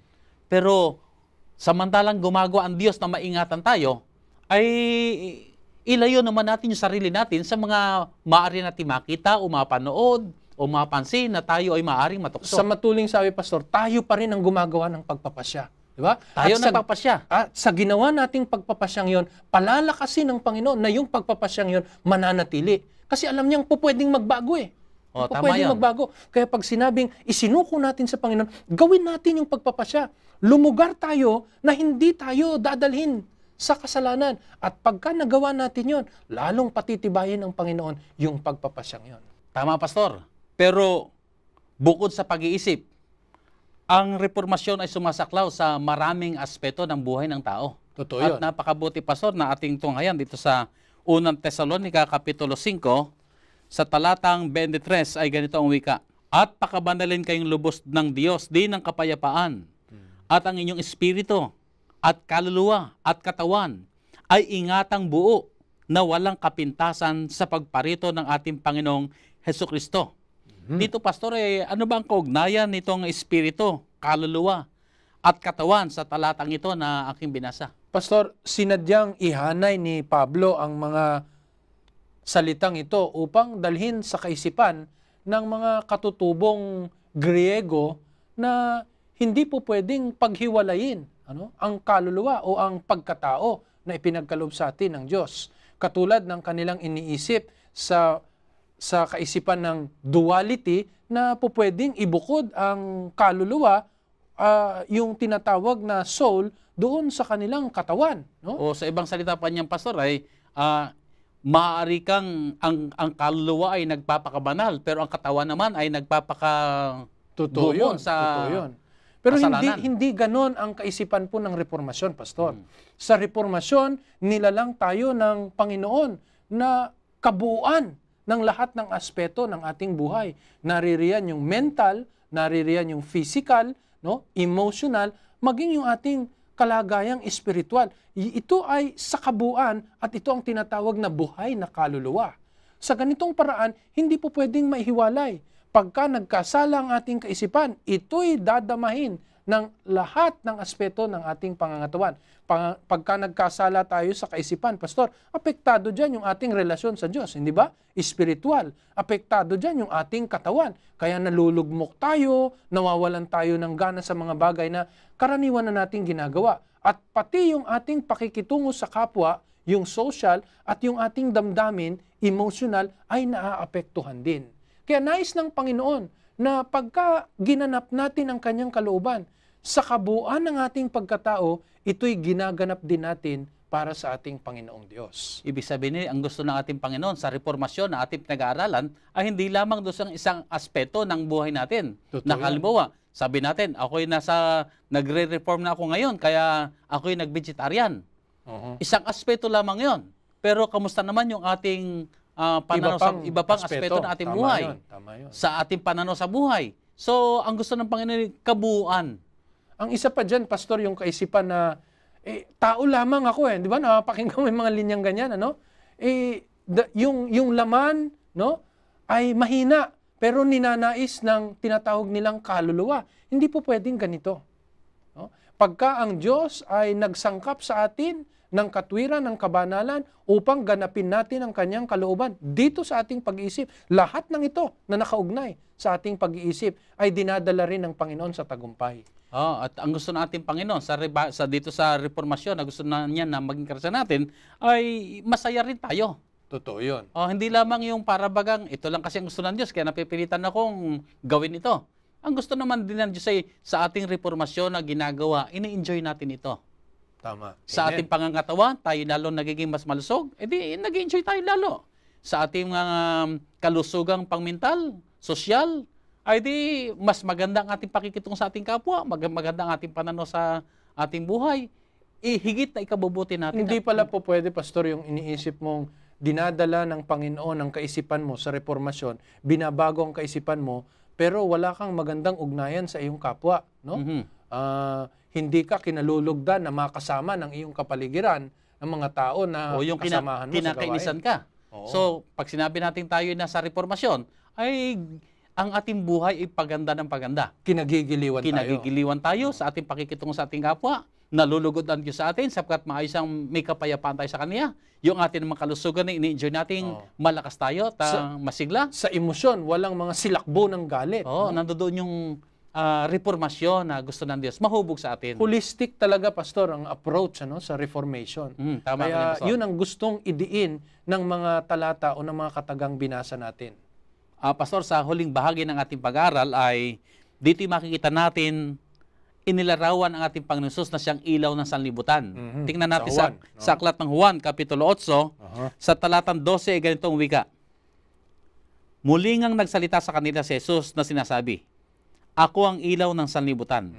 Pero samantalang gumagawa ang Diyos na maingatan tayo, ay ilayo naman natin yung sarili natin sa mga maaari natin makita o mapanood o mapansin na tayo ay maaaring matukso. Sa matuling sabi, Pastor, tayo pa rin ang gumagawa ng pagpapasya. Diba? Tayo nagpapasya. Sa ginawa nating pagpapasyang yon, palalakasin ng Panginoon na yung pagpapasyang yon mananatili. Kasi alam niyang pwedeng magbago eh. Pwedeng magbago. Kaya pag sinabing isinuko natin sa Panginoon, gawin natin yung pagpapasya. Lumugar tayo na hindi tayo dadalhin sa kasalanan. At pagka nagawa natin yon, lalong patitibayin ng Panginoon yung pagpapasyang yon. Tama, Pastor. Pero bukod sa pag-iisip, ang reformasyon ay sumasaklaw sa maraming aspeto ng buhay ng tao. Totoo yun. At napakabuti, Pastor, na ating tunghayan dito sa unang Tesalonica, Kapitulo 5, sa talatang 23 ay ganito ang wika. At pakabanalin kayong lubos ng Diyos, din ng kapayapaan, at ang inyong espiritu, at kaluluwa, at katawan, ay ingatang buo na walang kapintasan sa pagparito ng ating Panginoong Hesukristo. Dito, Pastor, ano ba ang kaugnayan nitong espiritu, kaluluwa, at katawan sa talatang ito na aking binasa? Pastor, sinadyang ihanay ni Pablo ang mga salitang ito upang dalhin sa kaisipan ng mga katutubong Griego na hindi po pwedeng paghiwalayin ang kaluluwa o ang pagkatao na ipinagkaloob sa atin ng Diyos. Katulad ng kanilang iniisip sa kaisipan ng duality na po pwedeng ibukod ang kaluluwa, yung tinatawag na soul, doon sa kanilang katawan. No? O sa ibang salita pa niyang pastor ay maaari kang ang kaluluwa ay nagpapakabanal pero ang katawan naman ay Totoo yun. sa Totoo yun. Pero kasalanan. hindi ganon ang kaisipan po ng reformasyon, Pastor. Sa reformasyon, nilalang tayo ng Panginoon na kabuuan ng lahat ng aspeto ng ating buhay. Naririyan yung mental, naririyan yung physical, emotional, maging yung ating kalagayang espiritual. Ito ay sa kabuuan at ito ang tinatawag na buhay na kaluluwa. Sa ganitong paraan, hindi po pwedeng maihiwalay. Pagka nagkasala ang ating kaisipan, ito'y dadamahin ng lahat ng aspeto ng ating pangangatawan. Pagka nagkasala tayo sa kaisipan, Pastor, apektado dyan yung ating relasyon sa Diyos, hindi ba? Espiritual. Apektado dyan yung ating katawan. Kaya nalulugmok tayo, nawawalan tayo ng gana sa mga bagay na karaniwan na nating ginagawa. At pati yung ating pakikitungo sa kapwa, yung social at yung ating damdamin, emotional, ay naaapektuhan din. Kaya nais ng Panginoon na pagka ginanap natin ang kanyang kalooban, sa kabuuan ng ating pagkatao, ito'y ginaganap din natin para sa ating Panginoong Diyos. Ibig sabihin, ang gusto ng ating Panginoon sa reformasyon na ating pinag-aaralan ay hindi lamang doon sa isang aspeto ng buhay natin. Na halimbawa, sabi natin, ako'y nagre-reform na ako ngayon, kaya ako'y nag-vegetarian. Isang aspeto lamang yon. Pero kamusta naman yung ating pananaw sa iba pang aspeto ng ating buhay? Tama yun. Sa ating pananaw sa buhay. So, ang gusto ng Panginoon, kabuuan. Ang isa pa dyan, Pastor, yung kaisipan na tao lamang ako di ba? Napakinggan mo yung mga linyang ganyan, yung laman, ay mahina, pero ninanais ng tinatawag nilang kaluluwa. Hindi po pwedeng ganito. Pagka ang Diyos ay nagsangkap sa atin ng katwiran, ng kabanalan, upang ganapin natin ang kanyang kalooban dito sa ating pag-iisip, lahat ng ito na nakaugnay sa ating pag-iisip ay dinadala rin ng Panginoon sa tagumpay. At ang gusto ng ating Panginoon dito sa reformasyon, na gusto na niya na maging karsa natin, ay masaya rin tayo. Totoo yun. Hindi lamang yung parabagang, ito lang kasi ang gusto ng Diyos, kaya napipilitan akong gawin ito. Ang gusto naman din ng Diyos ay sa ating reformasyon na ginagawa, ini-enjoy natin ito. Tama. Sa ating pangangatawan, tayo lalo nagiging mas malusog, edi nag-enjoy tayo lalo. Sa ating kalusugang pangmental, sosyal, ay di mas maganda ang ating pakikitungo sa ating kapwa, maganda ang ating pananaw sa ating buhay, higit na ikabubuti natin. Hindi pala po pwede, Pastor, yung iniisip mong dinadala ng Panginoon ang kaisipan mo sa reformasyon, binabago ang kaisipan mo, pero wala kang magandang ugnayan sa iyong kapwa. Hindi ka kinalulugdan na makasama ng iyong kapaligiran ng mga tao na yung kasamahan mo sa gawain. kinakainisan ka. So, pag sinabi natin tayo na sa reformasyon, ay ang ating buhay ay paganda ng paganda. Kinagigiliwan tayo sa ating pakikitungo sa ating kapwa. Nalulugod ang Diyos sa atin sapagkat maayos ang may kapayapaan tayo sa Kanya. Yung ating mga kalusugan na ini-enjoy nating malakas tayo, masigla. Sa emosyon, walang mga silakbo ng galit. Nandoon yung reformasyon na gusto ng Diyos. Mahubog sa atin. Holistic talaga, Pastor, ang approach sa reformation. Tama. Kaya yun ang gustong idiin ng mga talata o ng mga katagang binasa natin. Pastor, sa huling bahagi ng ating pag-aaral ay dito makikita natin inilarawan ang ating Panginoon Jesus na siyang ilaw ng sanlibutan. Tingnan natin sa aklat ng Juan, Kapitulo 8, sa talatang 12, ay ganitong wika. Muli ngang nagsalita sa kanila si Jesus na sinasabi, "Ako ang ilaw ng sanlibutan.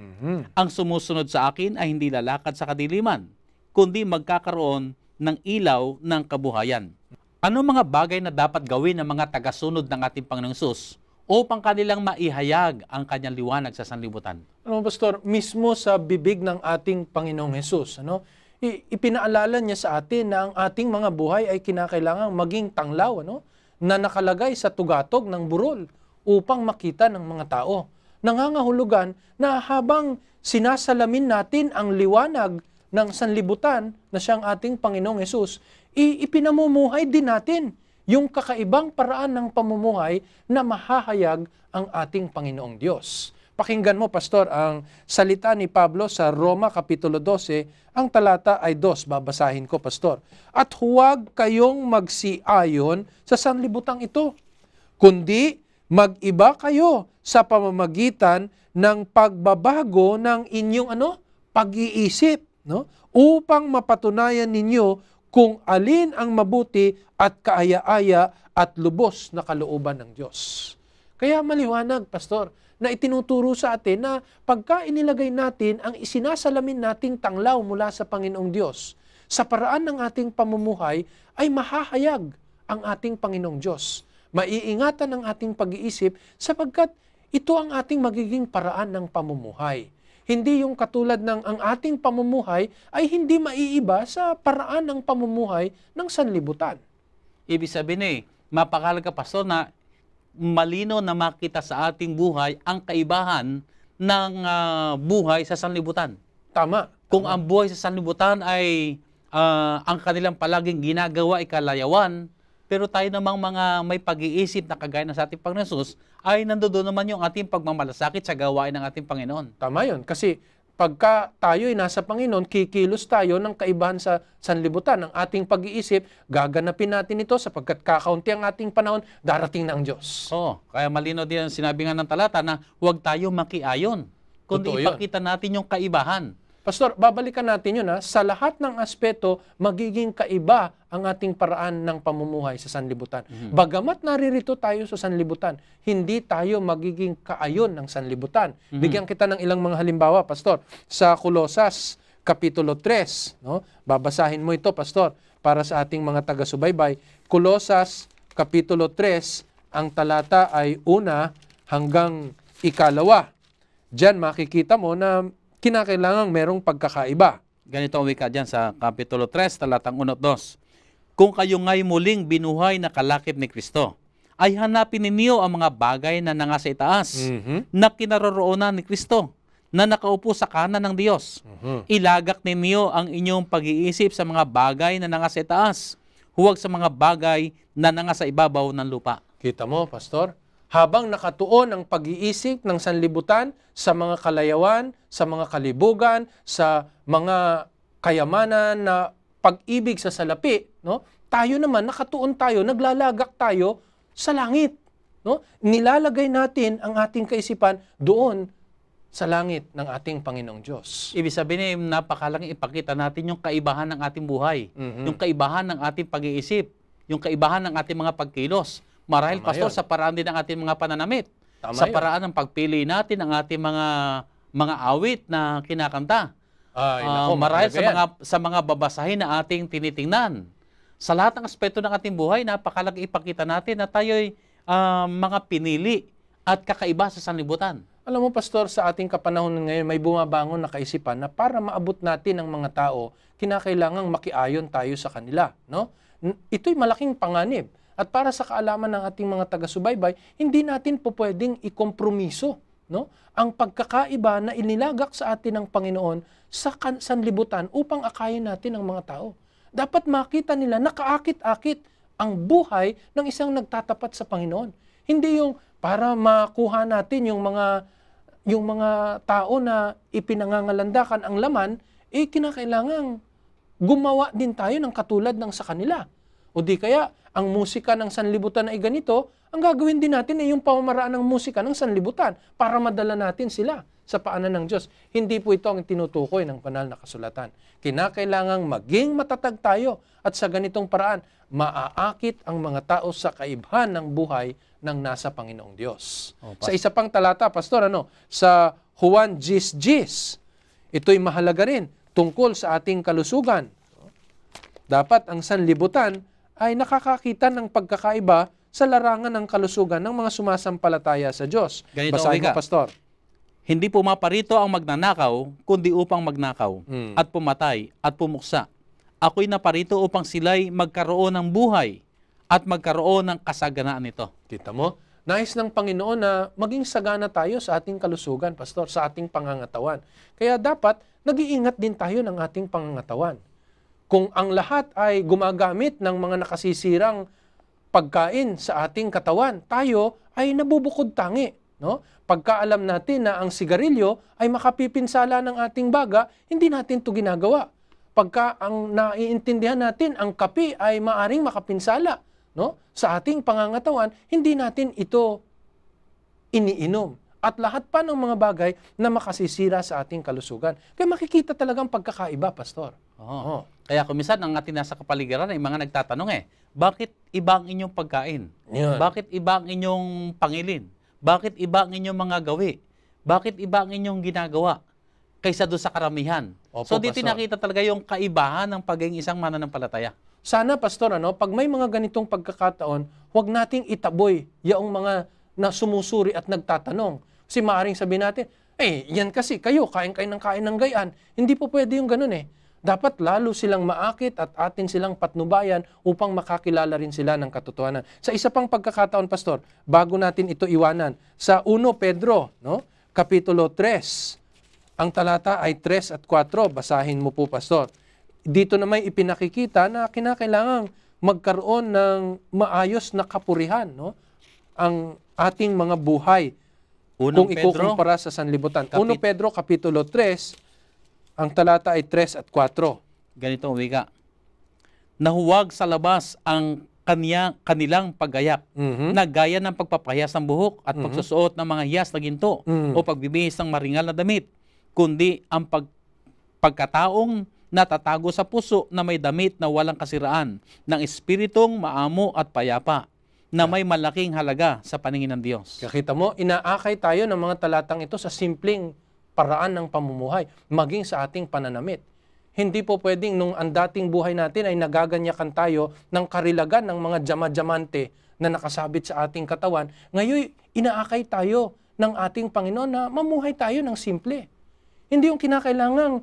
Ang sumusunod sa akin ay hindi lalakad sa kadiliman, kundi magkakaroon ng ilaw ng kabuhayan." Ano mga bagay na dapat gawin ng mga tagasunod ng ating Panginoong Jesus upang kanilang maihayag ang kanyang liwanag sa sanlibutan? Pastor, mismo sa bibig ng ating Panginoong Jesus, ipinaalala niya sa atin na ang ating mga buhay ay kinakailangang maging tanglaw, na nakalagay sa tugatog ng burol upang makita ng mga tao. Nangangahulugan na habang sinasalamin natin ang liwanag ng sanlibutan na siyang ating Panginoong Hesus, ipinamumuhay din natin yung kakaibang paraan ng pamumuhay na mahahayag ang ating Panginoong Diyos. Pakinggan mo, Pastor, ang salita ni Pablo sa Roma Kapitulo 12, ang talata ay 2. Babasahin ko, Pastor. At huwag kayong magsiayon sa sanlibutang ito, kundi mag-iba kayo sa pamamagitan ng pagbabago ng inyong pag-iisip, no? Upang mapatunayan ninyo kung alin ang mabuti at kaaya-aya at lubos na kalooban ng Diyos. Kaya maliwanag, Pastor, na itinuturo sa atin na pagka inilagay natin ang isinasalamin nating tanglaw mula sa Panginoong Diyos, sa paraan ng ating pamumuhay ay mahahayag ang ating Panginoong Diyos. Maiingatan ang ating pag-iisip sapagkat ito ang ating magiging paraan ng pamumuhay. Hindi yung katulad ng ang ating pamumuhay ay hindi maiiba sa paraan ng pamumuhay ng sanlibutan. Ibig sabihin mapakahalaga, Pastor, na malino na makita sa ating buhay ang kaibahan ng buhay sa sanlibutan. Tama. Kung ang buhay sa sanlibutan ay ang kanilang palaging ginagawa ay kalayawan, pero tayo namang mga may pag-iisip na kagaya na sa ating Panginoon Jesus, ay nandoon naman yung ating pagmamalasakit sa gawain ng ating Panginoon. Tama yun. Kasi pagka tayo ay nasa Panginoon, kikilos tayo ng kaibahan sa sanlibutan. Ang ating pag-iisip, gaganapin natin ito sapagkat kakaunti ang ating panahon, darating na ang Diyos. Kaya malino din ang sinabi nga ng talata na huwag tayo makiayon, kundi ipakita natin yung kaibahan. Pastor, babalikan natin yun sa lahat ng aspeto, magiging kaiba ang ating paraan ng pamumuhay sa sanlibutan. Bagamat naririto tayo sa sanlibutan, hindi tayo magiging kaayon ng sanlibutan. Bigyan kita ng ilang mga halimbawa, Pastor. Sa Kolosas, Kapitulo 3, no? Babasahin mo ito, Pastor, para sa ating mga taga-subaybay. Kolosas, Kapitulo 3, ang talata ay 1 hanggang 2. Diyan makikita mo na kinakailangang merong pagkakaiba. Ganito ang wika dyan sa Kapitulo 3, talatang 1 at 2. Kung kayo nga'y muling binuhay na kalakip ni Kristo, ay hanapin ninyo ang mga bagay na nangasa itaas, na kinaroroonan ni Kristo, na nakaupo sa kanan ng Diyos. Ilagak ninyo ang inyong pag-iisip sa mga bagay na nangasa itaas, huwag sa mga bagay na nangasa ibabaw ng lupa. Kita mo, Pastor? Habang nakatuon ang pag-iisip ng sanlibutan sa mga kalayawan, sa mga kalibugan, sa mga kayamanan na pag-ibig sa salapi, no? Tayo naman, nakatuon tayo, naglalagak tayo sa langit. No? Nilalagay natin ang ating kaisipan doon sa langit ng ating Panginoong Diyos. Ibig sabihin, napakalagang ipakita natin yung kaibahan ng ating buhay, yung kaibahan ng ating pag-iisip, yung kaibahan ng ating mga pagkilos. Marahil, Pastor, sa paraan din ng ating mga pananamit. Sa paraan ng pagpili natin ng ating mga awit na kinakanta. Marahil sa mga babasahin na ating tinitingnan. Sa lahat ng aspeto ng ating buhay, napakalagang ipakita natin na tayo'y mga pinili at kakaiba sa sanlibutan. Alam mo, Pastor, sa ating kapanahonan ngayon, may bumabangon na kaisipan na para maabot natin ang mga tao, kinakailangang makiayon tayo sa kanila. No? Ito'y malaking panganib. At para sa kaalaman ng ating mga taga-subaybay, hindi natin po pwedeng ikompromiso, no? Ang pagkakaiba na inilagak sa atin ng Panginoon sa sanlibutan upang akayin natin ang mga tao. Dapat makita nila nakaakit-akit ang buhay ng isang nagtatapat sa Panginoon. Hindi yung para makuha natin yung mga tao na ipinangangalandakan ang laman, kinakailangang gumawa din tayo ng katulad ng sa kanila. O di kaya, ang musika ng sanlibutan ay ganito, ang gagawin din natin ay yung pamamaraan ng musika ng sanlibutan para madala natin sila sa paanan ng Diyos. Hindi po ito ang tinutukoy ng banal na kasulatan. Kinakailangang maging matatag tayo at sa ganitong paraan, maaakit ang mga tao sa kaibhan ng buhay ng nasa Panginoong Diyos. Sa isa pang talata, Pastor, sa Juan 10:10, ito'y mahalaga rin tungkol sa ating kalusugan. Dapat ang sanlibutan ay nakakakita ng pagkakaiba sa larangan ng kalusugan ng mga sumasampalataya sa Diyos. Ganito, Basahin mo, Pastor. Hindi pumaparito ang magnanakaw, kundi upang magnakaw, at pumatay, at pumuksa. Ako'y naparito upang sila'y magkaroon ng buhay, at magkaroon ng kasaganaan nito. Kita mo? Nais ng Panginoon na maging sagana tayo sa ating kalusugan, Pastor, sa ating pangangatawan. Kaya dapat nag-iingat din tayo ng ating pangangatawan. Kung ang lahat ay gumagamit ng mga nakasisirang pagkain sa ating katawan, tayo ay nabubukod tangi. No? Pagka alam natin na ang sigarilyo ay makapipinsala ng ating baga, hindi natin ito ginagawa. Pagka ang naiintindihan natin, ang kape ay maaring makapinsala, no? Sa ating pangangatawan, hindi natin ito iniinom. At lahat pa ng mga bagay na makasisira sa ating kalusugan. Kaya makikita talagang pagkakaiba, Pastor. Oo. Kaya kumisan ang ating nasa kapaligiran ay mga nagtatanong bakit iba ang inyong pagkain? Yun. Bakit iba ang inyong pangilin? Bakit iba ang inyong mga gawi? Bakit iba ang inyong ginagawa kaysa doon sa karamihan? Opo, So dito Pastor. nakita talaga yung kaibahan ng pagiging isang mananampalataya. Sana, Pastor, pag may mga ganitong pagkakataon, huwag nating itaboy yung mga na sumusuri at nagtatanong. Kasi maaaring sabihin natin, yan kasi kayo, kain ng gayaan. Hindi po pwede yung ganun Dapat lalo silang maakit at atin silang patnubayan upang makakilala rin sila ng katotohanan. Sa isa pang pagkakataon, Pastor, bago natin ito iwanan, sa 1 Pedro, Kapitulo 3, ang talata ay 3 at 4, basahin mo po, Pastor. Dito na may ipinakikita na kinakailangang magkaroon ng maayos na kapurihan, ang ating mga buhay kung ikukumpara sa sanlibutan. 1 Pedro Kapitulo 3, ang talata ay 3 at 4. Ganito ang wika. Nahuwag sa labas ang kanilang paggayak na gaya ng pagpapahiyas ng buhok at pagsusuot ng mga hiyas na ginto o pagbibihis ng maringal na damit, kundi ang pagkataong natatago sa puso na may damit na walang kasiraan, ng espiritong maamo at payapa, na may malaking halaga sa paningin ng Diyos. Kakita mo, inaakay tayo ng mga talatang ito sa simpleng paraan ng pamumuhay, maging sa ating pananamit. Hindi po pwedeng nung ang dating buhay natin ay nagaganyakan tayo ng karilagan ng mga jama-jamante na nakasabit sa ating katawan. Ngayon, inaakay tayo ng ating Panginoon na mamuhay tayo ng simple. Hindi yung kinakailangang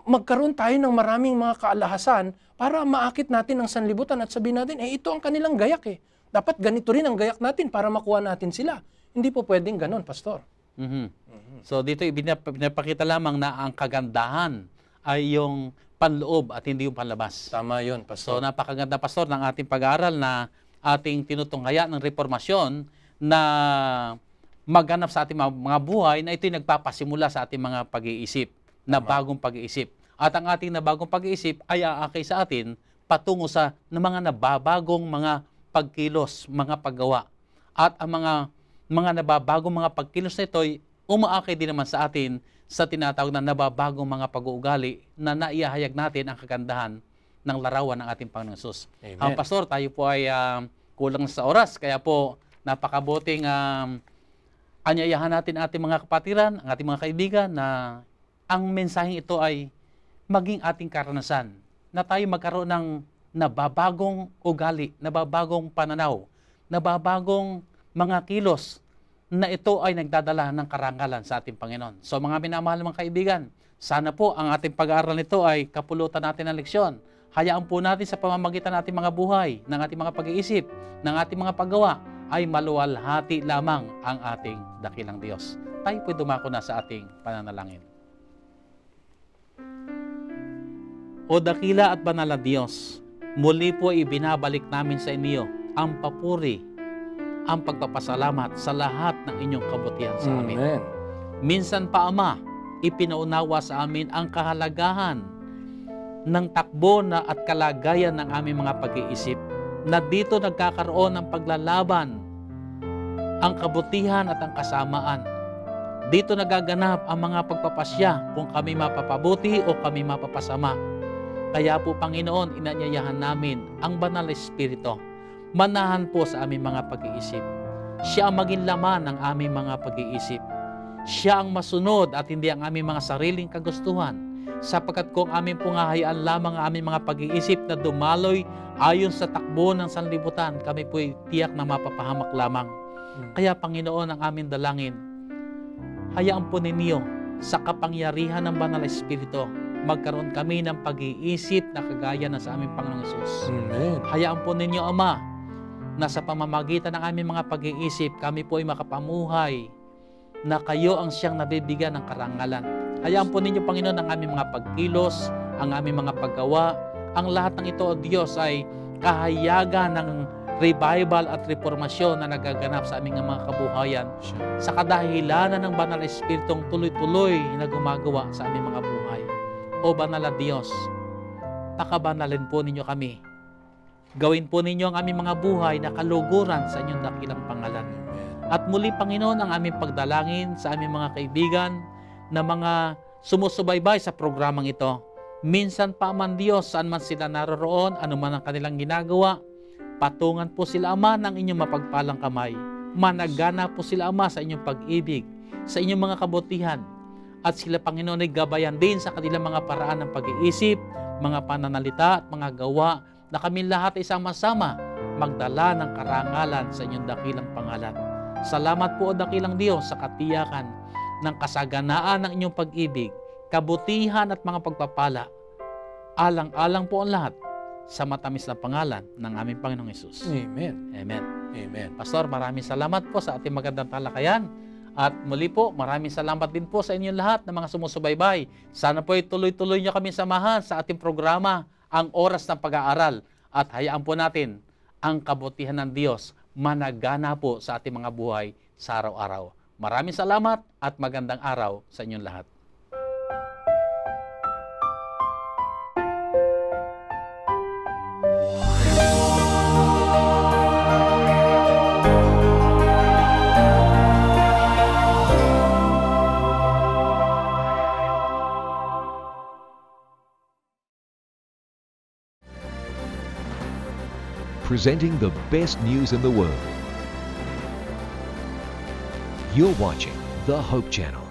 magkaroon tayo ng maraming mga kaalahasan para maakit natin ang sanlibutan at sabihin natin, ito ang kanilang gayak Dapat ganito rin ang gayak natin para makuha natin sila. Hindi po pwedeng ganon, Pastor. So dito pinapakita lamang na ang kagandahan ay yung panloob at hindi yung panlabas. Tama yun, So Pastor. napakaganda, Pastor, ng ating pag-aaral na ating tinutunghaya ng reformasyon na magganap sa ating mga buhay na ito'y nagpapasimula sa ating mga pag-iisip, na bagong pag-iisip. At ang ating na bagong pag-iisip ay aakay sa atin patungo sa mga nababagong mga pagkilos, mga paggawa. At ang mga nababagong mga pagkilos na ito'y umaakay din naman sa atin sa tinatawag na nababagong mga pag-uugali na naiyahayag natin ang kagandahan ng larawan ng ating Panginoon Hesus. Ang Pastor, tayo po ay kulang sa oras, kaya po napakabuting anyayahan natin ating mga kapatiran, ang ating mga kaibigan na ang mensaheng ito ay maging ating karanasan na tayo magkaroon ng nababagong ugali, nababagong pananaw, nababagong mga kilos na ito ay nagdadala ng karangalan sa ating Panginoon. So mga minamahal mga kaibigan, sana po ang ating pag-aaral nito ay kapulutan natin ng leksyon. Hayaan po natin sa pamamagitan ng ating mga buhay, ng ating mga pag-iisip, ng ating mga paggawa, ay maluwalhati lamang ang ating dakilang Diyos. Tayo po dumako na sa ating pananalangin. O dakila at banal na Diyos, muli po ibinabalik namin sa inyo ang papuri, ang pagpapasalamat sa lahat ng inyong kabutihan sa amin. Amen. Minsan pa, Ama, ipinaunawa sa amin ang kahalagahan ng takbo na at kalagayan ng aming mga pag-iisip, na dito nagkakaroon ng paglalaban ang kabutihan at ang kasamaan. Dito nagaganap ang mga pagpapasya kung kami mapapabuti o kami mapapasama. Kaya po, Panginoon, inanyayahan namin ang Banal na Espiritu. Manahan po sa aming mga pag-iisip. Siya ang maging laman ng aming mga pag-iisip. Siya ang masunod at hindi ang aming mga sariling kagustuhan. Sapagkat kung aming pungahayaan lamang ang aming mga pag-iisip na dumaloy ayon sa takbo ng sanlibutan, kami po'y tiyak na mapapahamak lamang. Kaya, Panginoon, ang aming dalangin, hayaan po ninyo sa kapangyarihan ng Banal na Espiritu, magkaroon kami ng pag-iisip na kagaya na sa aming Panginoong Hesus. Amen. Hayaan po ninyo, Ama, na sa pamamagitan ng aming mga pag-iisip, kami po ay makapamuhay na kayo ang siyang nabibigyan ng karangalan. Hayaan po ninyo, Panginoon, ang aming mga pagkilos, ang aming mga paggawa, ang lahat ng ito, O Diyos, ay kahayagan ng revival at reformasyon na nagaganap sa aming mga kabuhayan sa kadahilanan ng Banal na Espiritong tuloy-tuloy na gumagawa sa aming mga buhay. O Banal na Diyos, pakabanalin po ninyo kami. Gawin po ninyo ang aming mga buhay na kaluguran sa inyong dakilang pangalan. At muli, Panginoon, ang aming pagdalangin sa aming mga kaibigan na mga sumusubaybay sa programang ito. Minsan pa man, Diyos, saan man sila naroroon, anuman ang kanilang ginagawa, patungan po sila, Ama, ng inyong mapagpalang kamay. Managana po sila, Ama, sa inyong pag-ibig, sa inyong mga kabutihan. At sila, Panginoon, ay gabayan din sa kanilang mga paraan ng pag-iisip, mga pananalita at mga gawa, na kami lahat ay sama-sama magdala ng karangalan sa inyong dakilang pangalan. Salamat po, O dakilang Diyos, sa katiyakan ng kasaganaan ng inyong pag-ibig, kabutihan at mga pagpapala. Alang-alang po ang lahat sa matamis na pangalan ng aming Panginoong Hesus. Amen. Amen. Amen. Pastor, maraming salamat po sa ating magandang talakayan. At muli po, maraming salamat din po sa inyong lahat na mga sumusubaybay. Sana po ay tuloy-tuloy niyo kami samahan sa ating programa, Ang Oras ng Pag-aaral. At hayaan po natin ang kabutihan ng Diyos managana po sa ating mga buhay sa araw-araw. Maraming salamat at magandang araw sa inyong lahat. Presenting the best news in the world. You're watching the Hope Channel.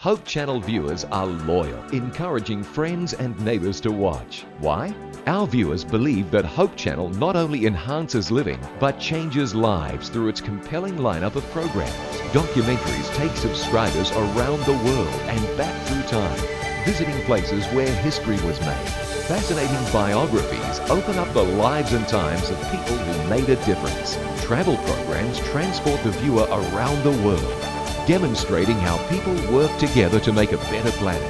Hope Channel viewers are loyal, encouraging friends and neighbors to watch. Why? Our viewers believe that Hope Channel not only enhances living, but changes lives through its compelling lineup of programs. Documentaries take subscribers around the world and back through time, visiting places where history was made. Fascinating biographies open up the lives and times of people who made a difference. Travel programs transport the viewer around the world, demonstrating how people work together to make a better planet.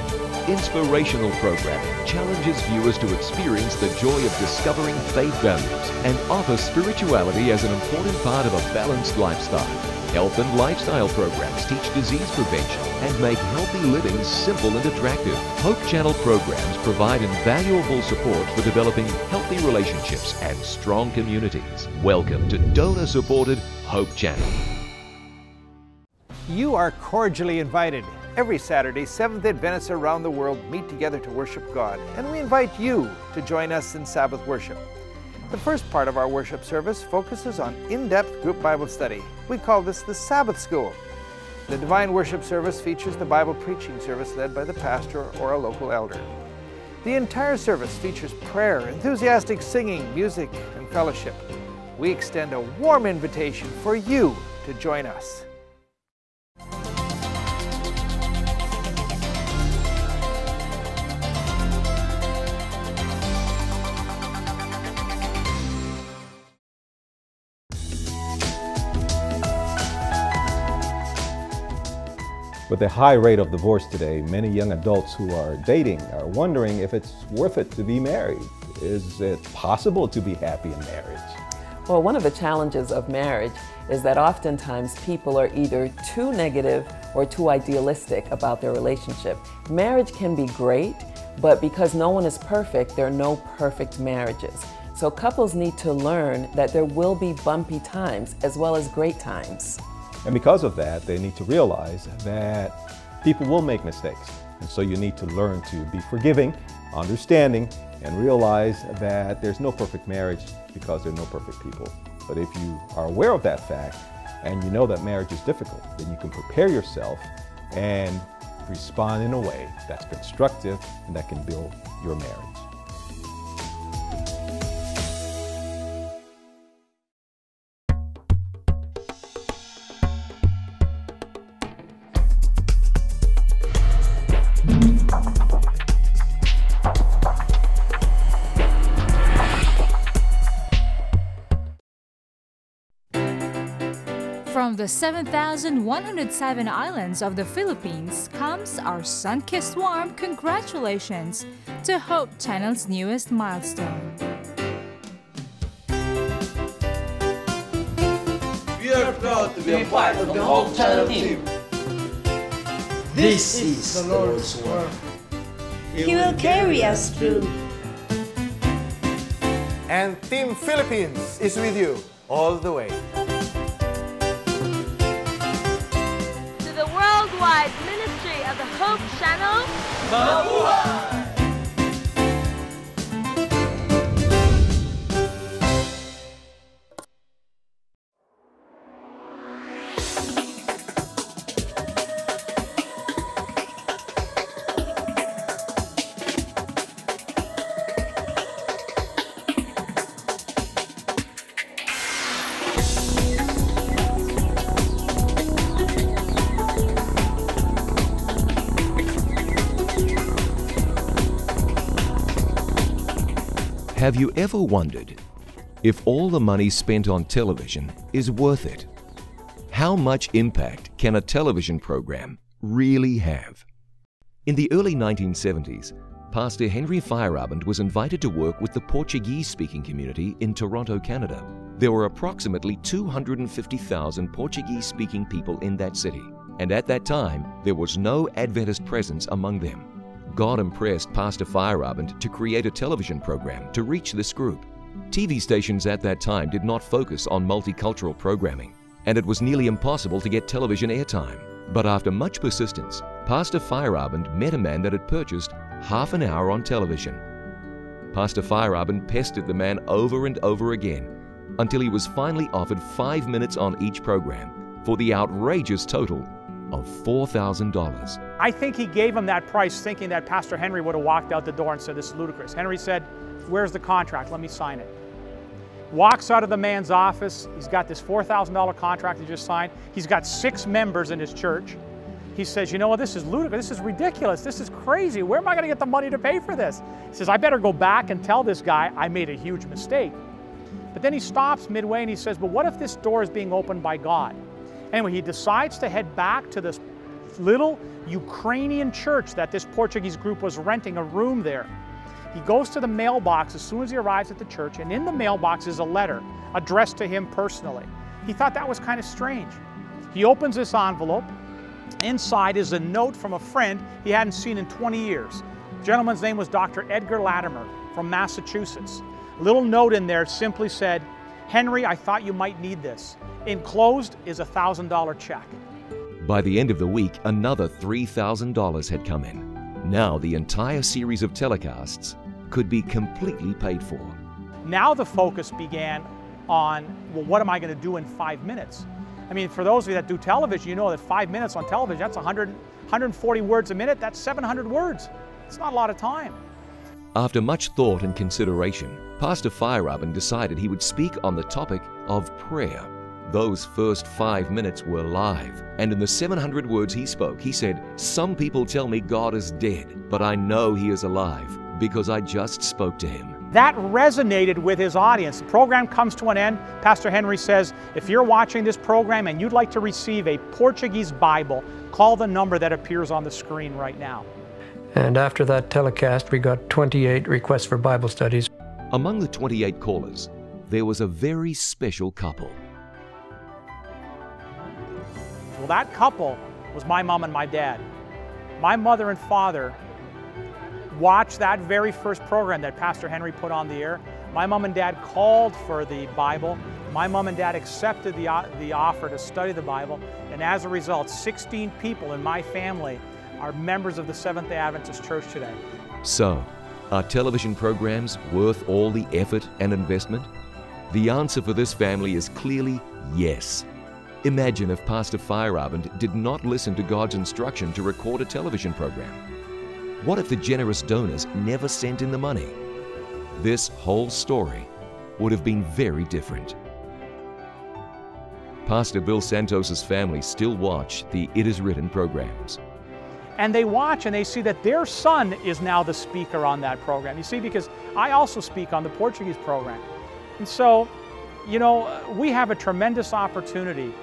Inspirational programming challenges viewers to experience the joy of discovering faith values and offer spirituality as an important part of a balanced lifestyle. Health and lifestyle programs teach disease prevention and make healthy living simple and attractive. Hope Channel programs provide invaluable support for developing healthy relationships and strong communities. Welcome to donor-supported Hope Channel. You are cordially invited. Every Saturday, Seventh-day Adventists around the world meet together to worship God, and we invite you to join us in Sabbath worship. The first part of our worship service focuses on in-depth group Bible study. We call this the Sabbath School. The Divine Worship service features the Bible preaching service led by the pastor or a local elder. The entire service features prayer, enthusiastic singing, music, and fellowship. We extend a warm invitation for you to join us. With the high rate of divorce today, many young adults who are dating are wondering if it's worth it to be married. Is it possible to be happy in marriage? Well, one of the challenges of marriage is that oftentimes people are either too negative or too idealistic about their relationship. Marriage can be great, but because no one is perfect, there are no perfect marriages. So couples need to learn that there will be bumpy times as well as great times. And because of that, they need to realize that people will make mistakes. And so you need to learn to be forgiving, understanding, and realize that there's no perfect marriage because there are no perfect people. But if you are aware of that fact and you know that marriage is difficult, then you can prepare yourself and respond in a way that's constructive and that can build your marriage. From the 7,107 islands of the Philippines comes our sun-kissed warm congratulations to Hope Channel's newest milestone. We are proud to be a part of the Hope Channel team. This is the Lord's work. He will carry us through. And Team Philippines is with you all the way. To the worldwide ministry of the Hope Channel, Mabuhay! Have you ever wondered if all the money spent on television is worth it? How much impact can a television program really have? In the early 1970s, Pastor Henry Feyerabend was invited to work with the Portuguese-speaking community in Toronto, Canada. There were approximately 250,000 Portuguese-speaking people in that city, and at that time, there was no Adventist presence among them. God impressed Pastor Feyerabend to create a television program to reach this group. TV stations at that time did not focus on multicultural programming, and it was nearly impossible to get television airtime. But after much persistence, Pastor Feyerabend met a man that had purchased half an hour on television. Pastor Feyerabend pestered the man over and over again until he was finally offered 5 minutes on each program for the outrageous total of $4,000. I think he gave him that price thinking that Pastor Henry would have walked out the door and said, "This is ludicrous." Henry said, "Where's the contract? Let me sign it." Walks out of the man's office. He's got this $4,000 contract he just signed. He's got 6 members in his church. He says, "You know what, this is ludicrous, this is ridiculous, this is crazy. Where am I going to get the money to pay for this?" He says, "I better go back and tell this guy I made a huge mistake." But then he stops midway and he says, "But what if this door is being opened by God?" Anyway, he decides to head back to this little Ukrainian church that this Portuguese group was renting a room there. He goes to the mailbox as soon as he arrives at the church, and in the mailbox is a letter addressed to him personally. He thought that was kind of strange. He opens this envelope. Inside is a note from a friend he hadn't seen in 20 years. The gentleman's name was Dr. Edgar Latimer from Massachusetts. A little note in there simply said, "Henry, I thought you might need this. Enclosed is a $1,000 check." By the end of the week, another $3,000 had come in. Now the entire series of telecasts could be completely paid for. Now the focus began on, well, what am I going to do in 5 minutes? I mean, for those of you that do television, you know that 5 minutes on television, that's 140 words a minute, that's 700 words. It's not a lot of time. After much thought and consideration, Pastor Feyerabend decided he would speak on the topic of prayer. Those first 5 minutes were live, and in the 700 words he spoke, he said, "Some people tell me God is dead, but I know He is alive because I just spoke to Him." That resonated with his audience. The program comes to an end. Pastor Henry says, if you're watching this program and you'd like to receive a Portuguese Bible, call the number that appears on the screen right now. And after that telecast, we got 28 requests for Bible studies. Among the 28 callers, there was a very special couple. Well, that couple was my mom and my dad. My mother and father watched that very first program that Pastor Henry put on the air. My mom and dad called for the Bible. My mom and dad accepted the offer to study the Bible. And as a result, 16 people in my family are members of the Seventh-day Adventist Church today. So, are television programs worth all the effort and investment? The answer for this family is clearly yes. Imagine if Pastor Feyerabend did not listen to God's instruction to record a television program. What if the generous donors never sent in the money? This whole story would have been very different. Pastor Bill Santos's family still watch the It Is Written programs. And they watch and they see that their son is now the speaker on that program. You see, because I also speak on the Portuguese program. And so, you know, we have a tremendous opportunity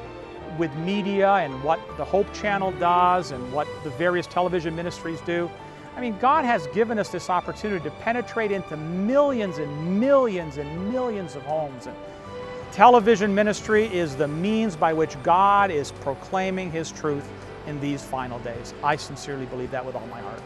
with media and what the Hope Channel does and what the various television ministries do. I mean, God has given us this opportunity to penetrate into millions and millions and millions of homes. And television ministry is the means by which God is proclaiming His truth in these final days. I sincerely believe that with all my heart.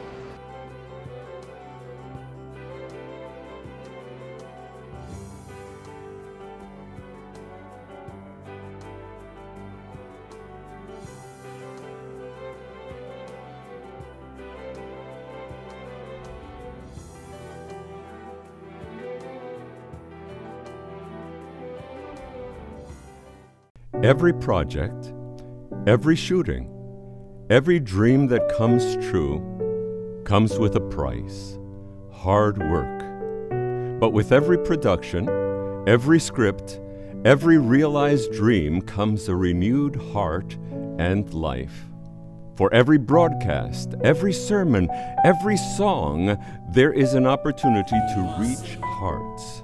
Every project, every shooting, every dream that comes true comes with a price, hard work. But with every production, every script, every realized dream comes a renewed heart and life. For every broadcast, every sermon, every song, there is an opportunity to reach hearts.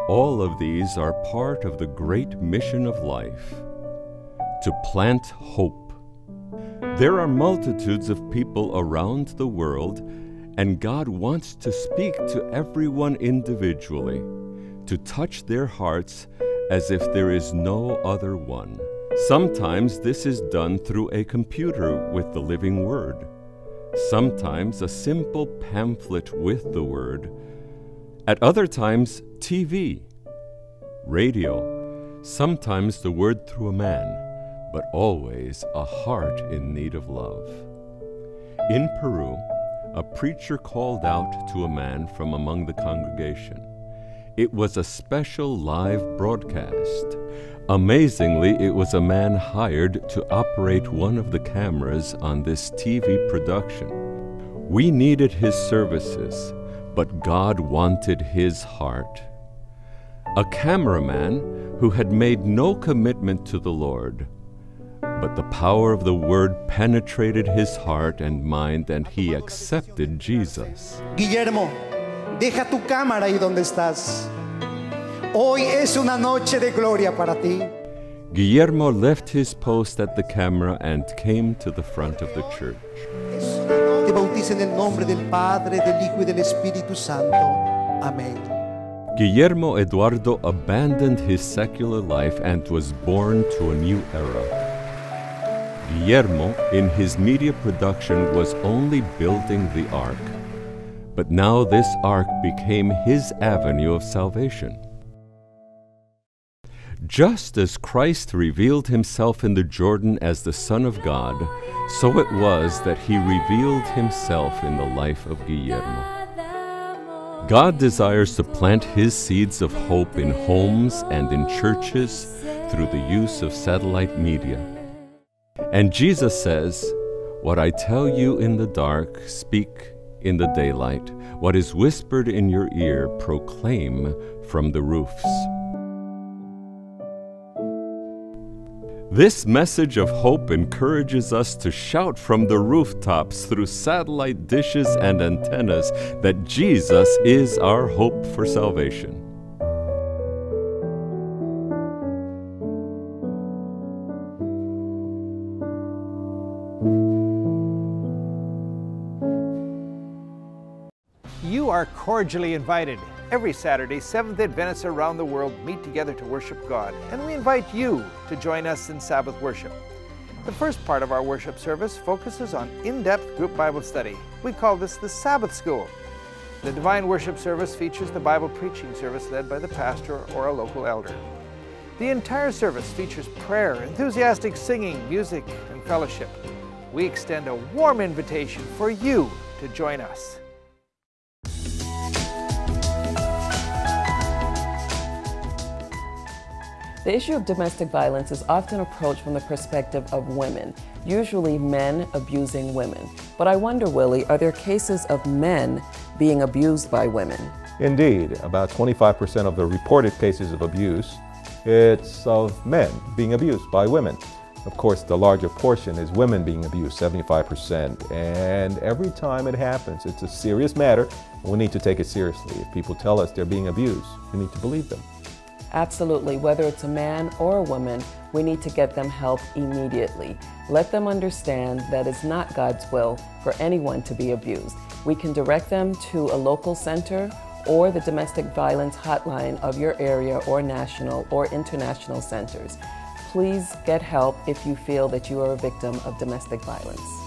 All of these are part of the great mission of life, to plant hope. There are multitudes of people around the world, and God wants to speak to everyone individually, to touch their hearts as if there is no other one. Sometimes this is done through a computer with the living Word. Sometimes a simple pamphlet with the Word. At other times, TV, radio, sometimes the Word through a man, but always a heart in need of love. In Peru, a preacher called out to a man from among the congregation. It was a special live broadcast. Amazingly, it was a man hired to operate one of the cameras on this TV production. We needed his services, but God wanted his heart. A cameraman who had made no commitment to the Lord, but the power of the Word penetrated his heart and mind, and he accepted Jesus. Guillermo, deja tu cámara ahí donde estás. Hoy es una noche de gloria para ti. Guillermo left his post at the camera and came to the front of the church. Te bautizo en el nombre del Padre, del Hijo y del Espíritu Santo. Amén. Guillermo Eduardo abandoned his secular life and was born to a new era. Guillermo, in his media production, was only building the ark. But now this ark became his avenue of salvation. Just as Christ revealed himself in the Jordan as the Son of God, so it was that he revealed himself in the life of Guillermo. God desires to plant his seeds of hope in homes and in churches through the use of satellite media. And Jesus says, "What I tell you in the dark, speak in the daylight. What is whispered in your ear, proclaim from the roofs." This message of hope encourages us to shout from the rooftops through satellite dishes and antennas that Jesus is our hope for salvation. You are cordially invited. Every Saturday, Seventh-day Adventists around the world meet together to worship God, and we invite you to join us in Sabbath worship. The first part of our worship service focuses on in-depth group Bible study. We call this the Sabbath School. The Divine Worship service features the Bible preaching service led by the pastor or a local elder. The entire service features prayer, enthusiastic singing, music, and fellowship. We extend a warm invitation for you to join us. The issue of domestic violence is often approached from the perspective of women, usually men abusing women. But I wonder, Willie, are there cases of men being abused by women? Indeed, about 25% of the reported cases of abuse, it's of men being abused by women. Of course, the larger portion is women being abused, 75%. And every time it happens, it's a serious matter, and we need to take it seriously. If people tell us they're being abused, we need to believe them. Absolutely, whether it's a man or a woman, we need to get them help immediately. Let them understand that it's not God's will for anyone to be abused. We can direct them to a local center or the domestic violence hotline of your area or national or international centers. Please get help if you feel that you are a victim of domestic violence.